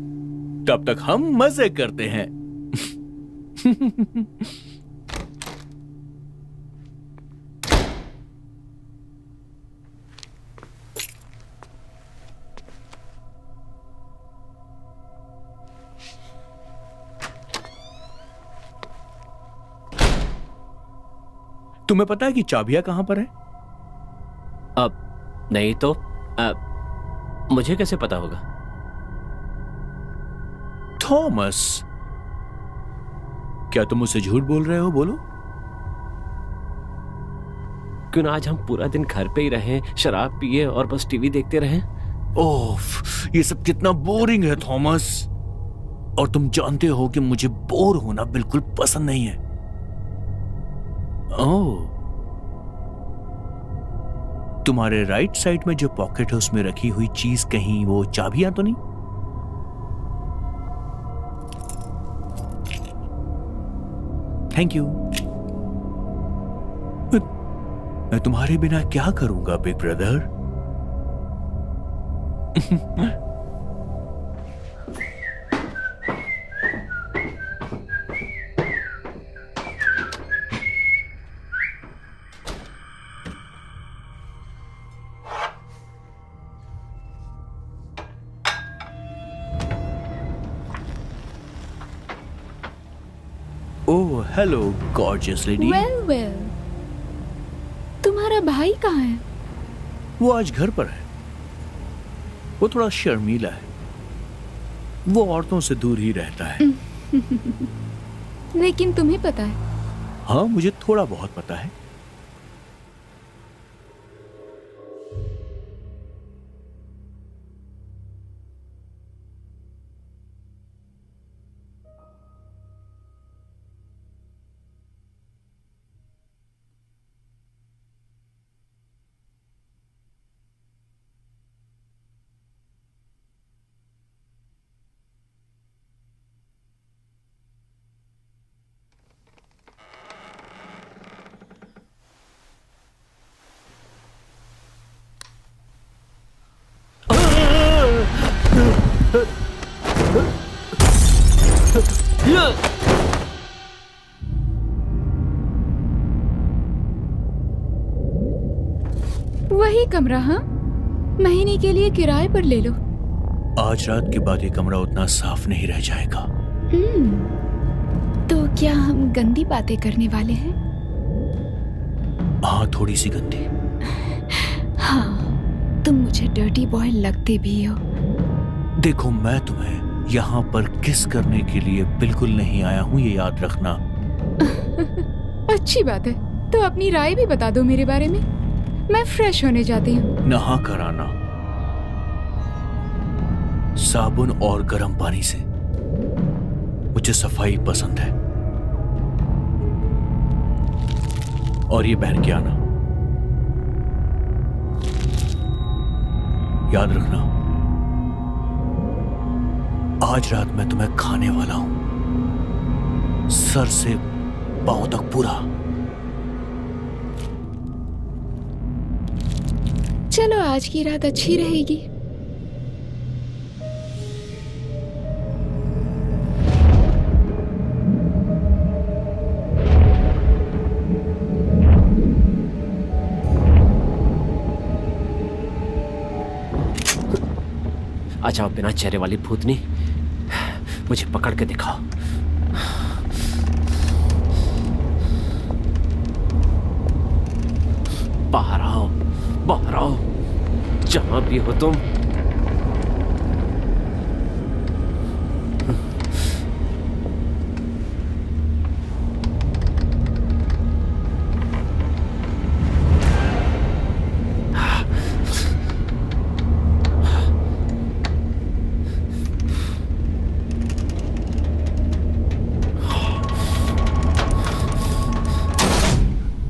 तब तक हम मजे करते हैं। तुम्हें पता है कि चाबियां कहां पर है? अब नहीं तो मुझे कैसे पता होगा? थॉमस, क्या तुम मुझसे झूठ बोल रहे हो? बोलो। क्यों ना आज हम पूरा दिन घर पे ही रहें, शराब पिए और बस टीवी देखते रहें? ओफ, ये सब कितना बोरिंग है थॉमस। और तुम जानते हो कि मुझे बोर होना बिल्कुल पसंद नहीं है। ओह, तुम्हारे राइट साइड में जो पॉकेट है उसमें रखी हुई चीज कहीं वो चाबियां तो नहीं? Thank you. मैं तुम्हारे बिना क्या करूंगा big brother? Hello gorgeous lady. Well तुम्हारा भाई कहाँ है? वो आज घर पर है। वो थोड़ा शर्मीला है। वो औरतों से दूर ही रहता है। लेकिन तुम्हें पता है। हाँ, मुझे थोड़ा बहुत पता है। वही कमरा? हाँ, महीने के लिए किराए पर ले लो। आज रात के बाद ये कमरा उतना साफ नहीं रह जाएगा। तो क्या हम गंदी बातें करने वाले हैं? हाँ, थोड़ी सी गंदी। हाँ, तुम मुझे डर्टी बॉय लगते भी हो। देखो, मैं तुम्हें यहाँ पर किस करने के लिए बिल्कुल नहीं आया हूँ, ये याद रखना। अच्छी बात है, तो अपनी राय भी बता दो मेरे बारे में। मैं फ्रेश होने जाती हूँ। नहा कर आना, साबुन और गर्म पानी से। मुझे सफाई पसंद है। और ये पहन के आना। याद रखना, आज रात मैं तुम्हें खाने वाला हूं, सर से पांव तक पूरा। चलो, आज की रात अच्छी रहेगी। अच्छा, बिना चेहरे वाली भूतनी, मुझे पकड़ के दिखाओ। बाहर आओ, बाहर आओ, जहां भी हो तुम।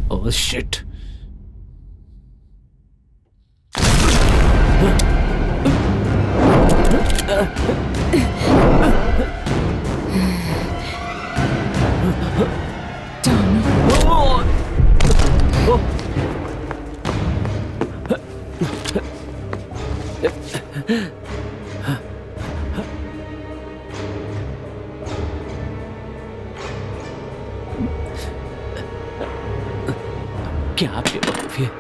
Oh shit. क्या बेवकूफी है।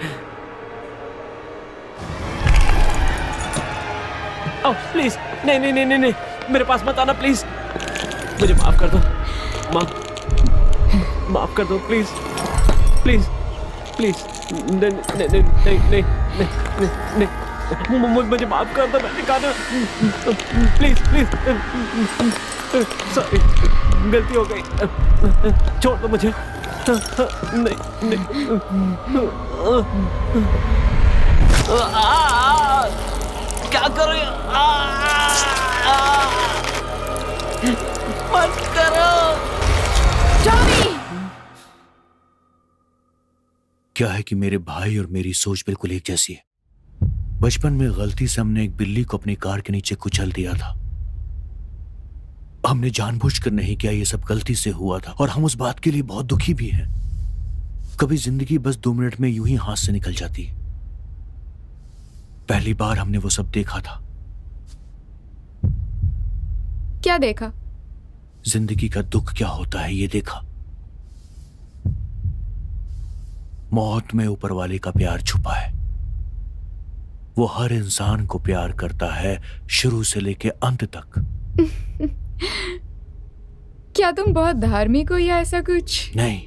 ओह प्लीज, नहीं नहीं नहीं नहीं नहीं, मेरे पास मत आना प्लीज। मुझे माफ कर दो, माफ कर दो प्लीज प्लीज प्लीज। नहीं नहीं नहीं नहीं नहीं नहीं, मुझे माफ कर दो। मैंने कहा प्लीज प्लीज, सॉरी, गलती हो गई, छोड़ दो मुझे। नहीं नहीं, क्या करो, मत करो। जॉनी! क्या है कि मेरे भाई और मेरी सोच बिल्कुल एक जैसी है। बचपन में गलती से हमने एक बिल्ली को अपनी कार के नीचे कुचल दिया था। हमने जानबूझकर नहीं किया, ये सब गलती से हुआ था और हम उस बात के लिए बहुत दुखी भी हैं। कभी जिंदगी बस 2 मिनट में यूं ही हाथ से निकल जाती है। पहली बार हमने वो सब देखा था। क्या देखा? जिंदगी का दुख क्या होता है ये देखा। मौत में ऊपर वाले का प्यार छुपा है। वो हर इंसान को प्यार करता है, शुरू से लेके अंत तक। क्या तुम बहुत धार्मिक हो या ऐसा कुछ? नहीं,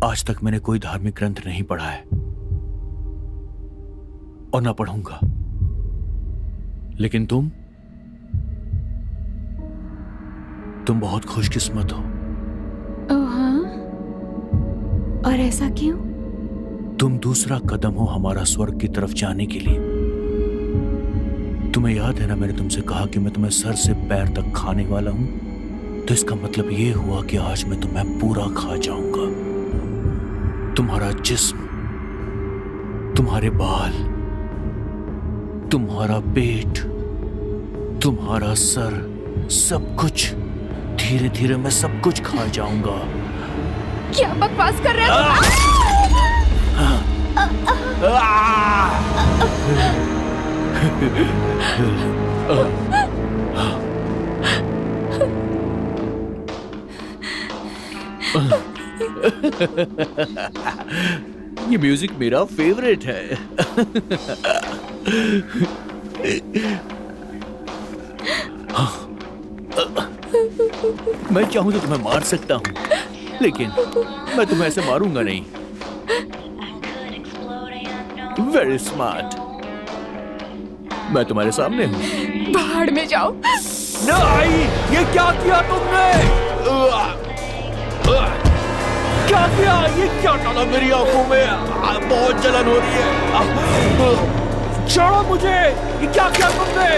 आज तक मैंने कोई धार्मिक ग्रंथ नहीं पढ़ा है और ना पढ़ूंगा। लेकिन तुम बहुत खुशकिस्मत हो। ओह हाँ? और ऐसा क्यों? तुम दूसरा कदम हो हमारा स्वर्ग की तरफ जाने के लिए। तुम्हें याद है ना, मैंने तुमसे कहा कि मैं तुम्हें सर से पैर तक खाने वाला हूं। तो इसका मतलब ये हुआ कि आज मैं तुम्हें पूरा खा जाऊंगा। तुम्हारा जिस्म, तुम्हारे बाल, तुम्हारा पेट, तुम्हारा सर, सब कुछ धीरे धीरे मैं सब कुछ खा जाऊंगा। क्या बकवास कर रहे हो? ये म्यूजिक मेरा फेवरेट है। मैं चाहूं तो तुम्हें मार सकता हूं, लेकिन मैं तुम्हें ऐसे मारूंगा नहीं। Very smart. मैं तुम्हारे सामने हूं। बाहर में जाओ। नहीं, ये क्या किया तुमने? क्या किया? ये क्या डाला मेरी आंखों में? बहुत जलन हो रही है। छोड़ो मुझे। ये क्या किया तुमने?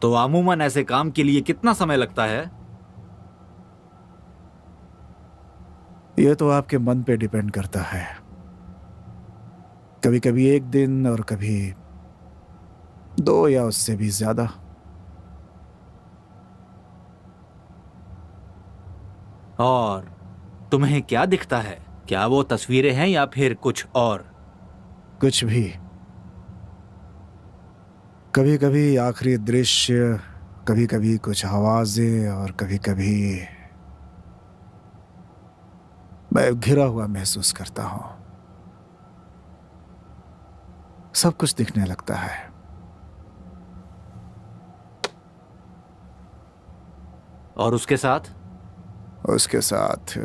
तो अमूमन ऐसे काम के लिए कितना समय लगता है? ये तो आपके मन पे डिपेंड करता है। कभी कभी 1 दिन और कभी 2 या उससे भी ज्यादा। और तुम्हें क्या दिखता है? क्या वो तस्वीरें हैं या फिर कुछ और? कुछ भी। कभी कभी आखिरी दृश्य, कभी कभी कुछ आवाजें और कभी कभी मैं घिरा हुआ महसूस करता हूं। सब कुछ दिखने लगता है। और उसके साथ? उसके साथ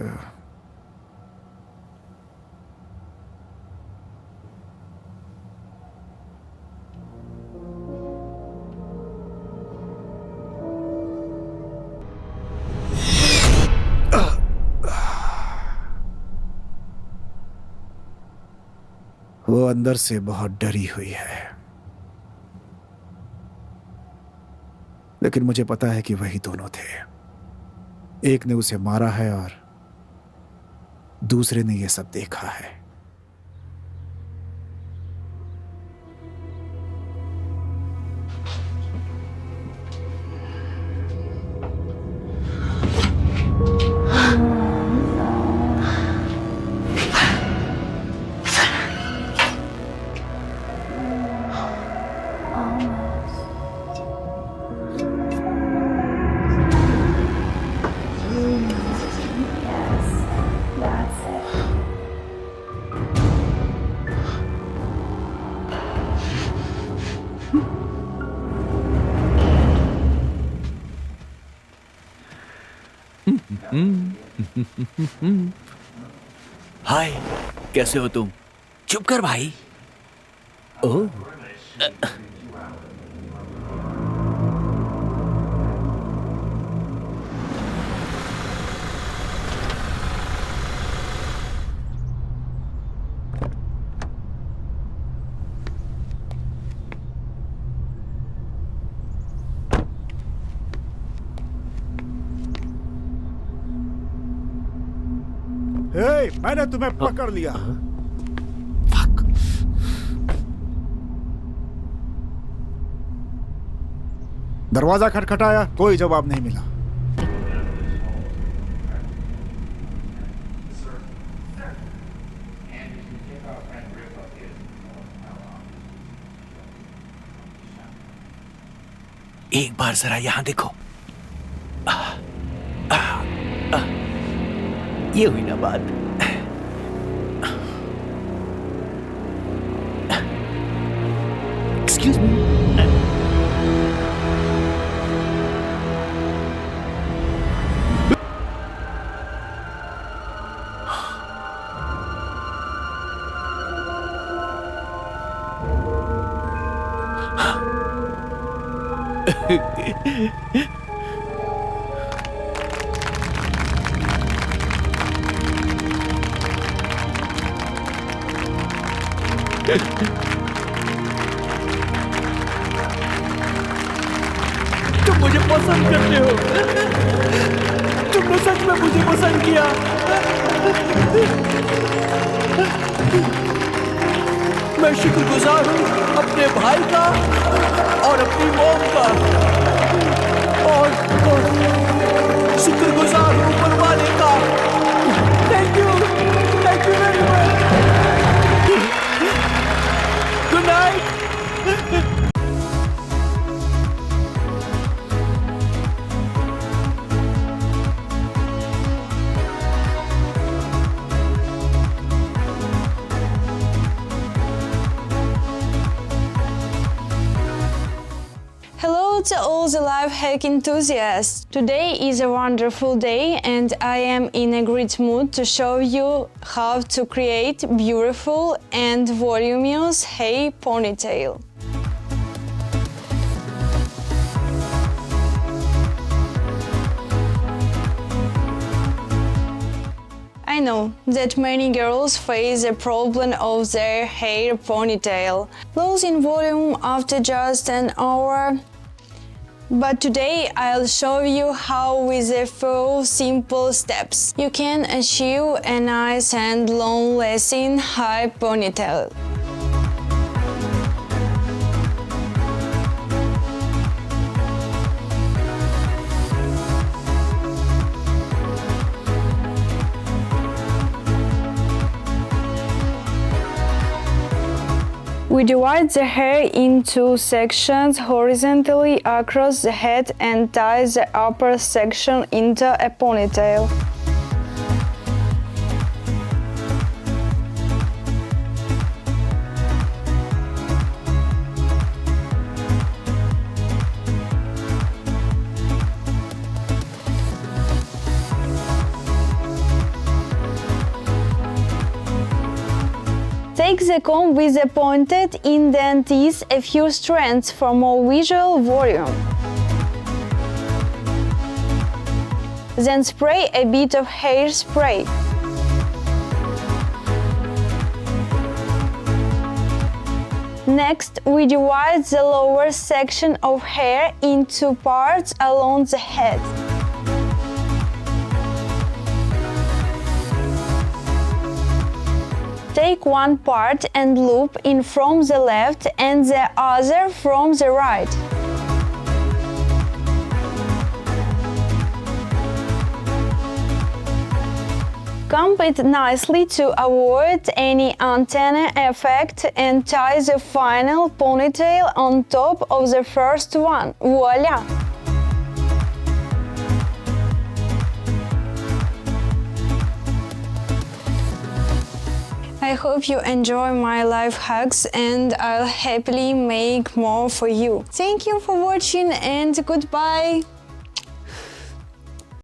वो अंदर से बहुत डरी हुई है, लेकिन मुझे पता है कि वही दोनों थे। एक ने उसे मारा है और दूसरे ने ये सब देखा है। हाय, कैसे हो तुम? चुप कर भाई। ओह, हे, मैंने तुम्हें पकड़ लिया। दरवाजा खटखटाया, कोई जवाब नहीं मिला। एक बार जरा यहां देखो। ये हुई ना बात। Excuse me. तुम मुझे पसंद करते हो। तुमने सच में मुझे पसंद किया। मैं शुक्रगुजार हूँ अपने भाई का और अपनी मॉम का, और शुक्रगुजार हूँ ऊपर वाले का। Thank you very much. Good night. Hello to all the life hack enthusiasts! Today is a wonderful day and I am in a great mood to show you how to create beautiful and voluminous hair ponytail. I know that many girls face a problem of their hair ponytail, losing volume after just an hour. But today I'll show you how with a few simple steps you can achieve a nice and long-lasting high ponytail. We divide the hair into sections horizontally across the head and tie the upper section into a ponytail. Take the comb with the pointed end and tease a few strands for more visual volume. Then spray a bit of hairspray. Next, we divide the lower section of hair into parts along the head. Take one part and loop in from the left and the other from the right. Comb it nicely to avoid any antenna effect and tie the final ponytail on top of the first one. Voila! I hope you enjoy my life hacks and I'll happily make more for you. Thank you for watching and goodbye!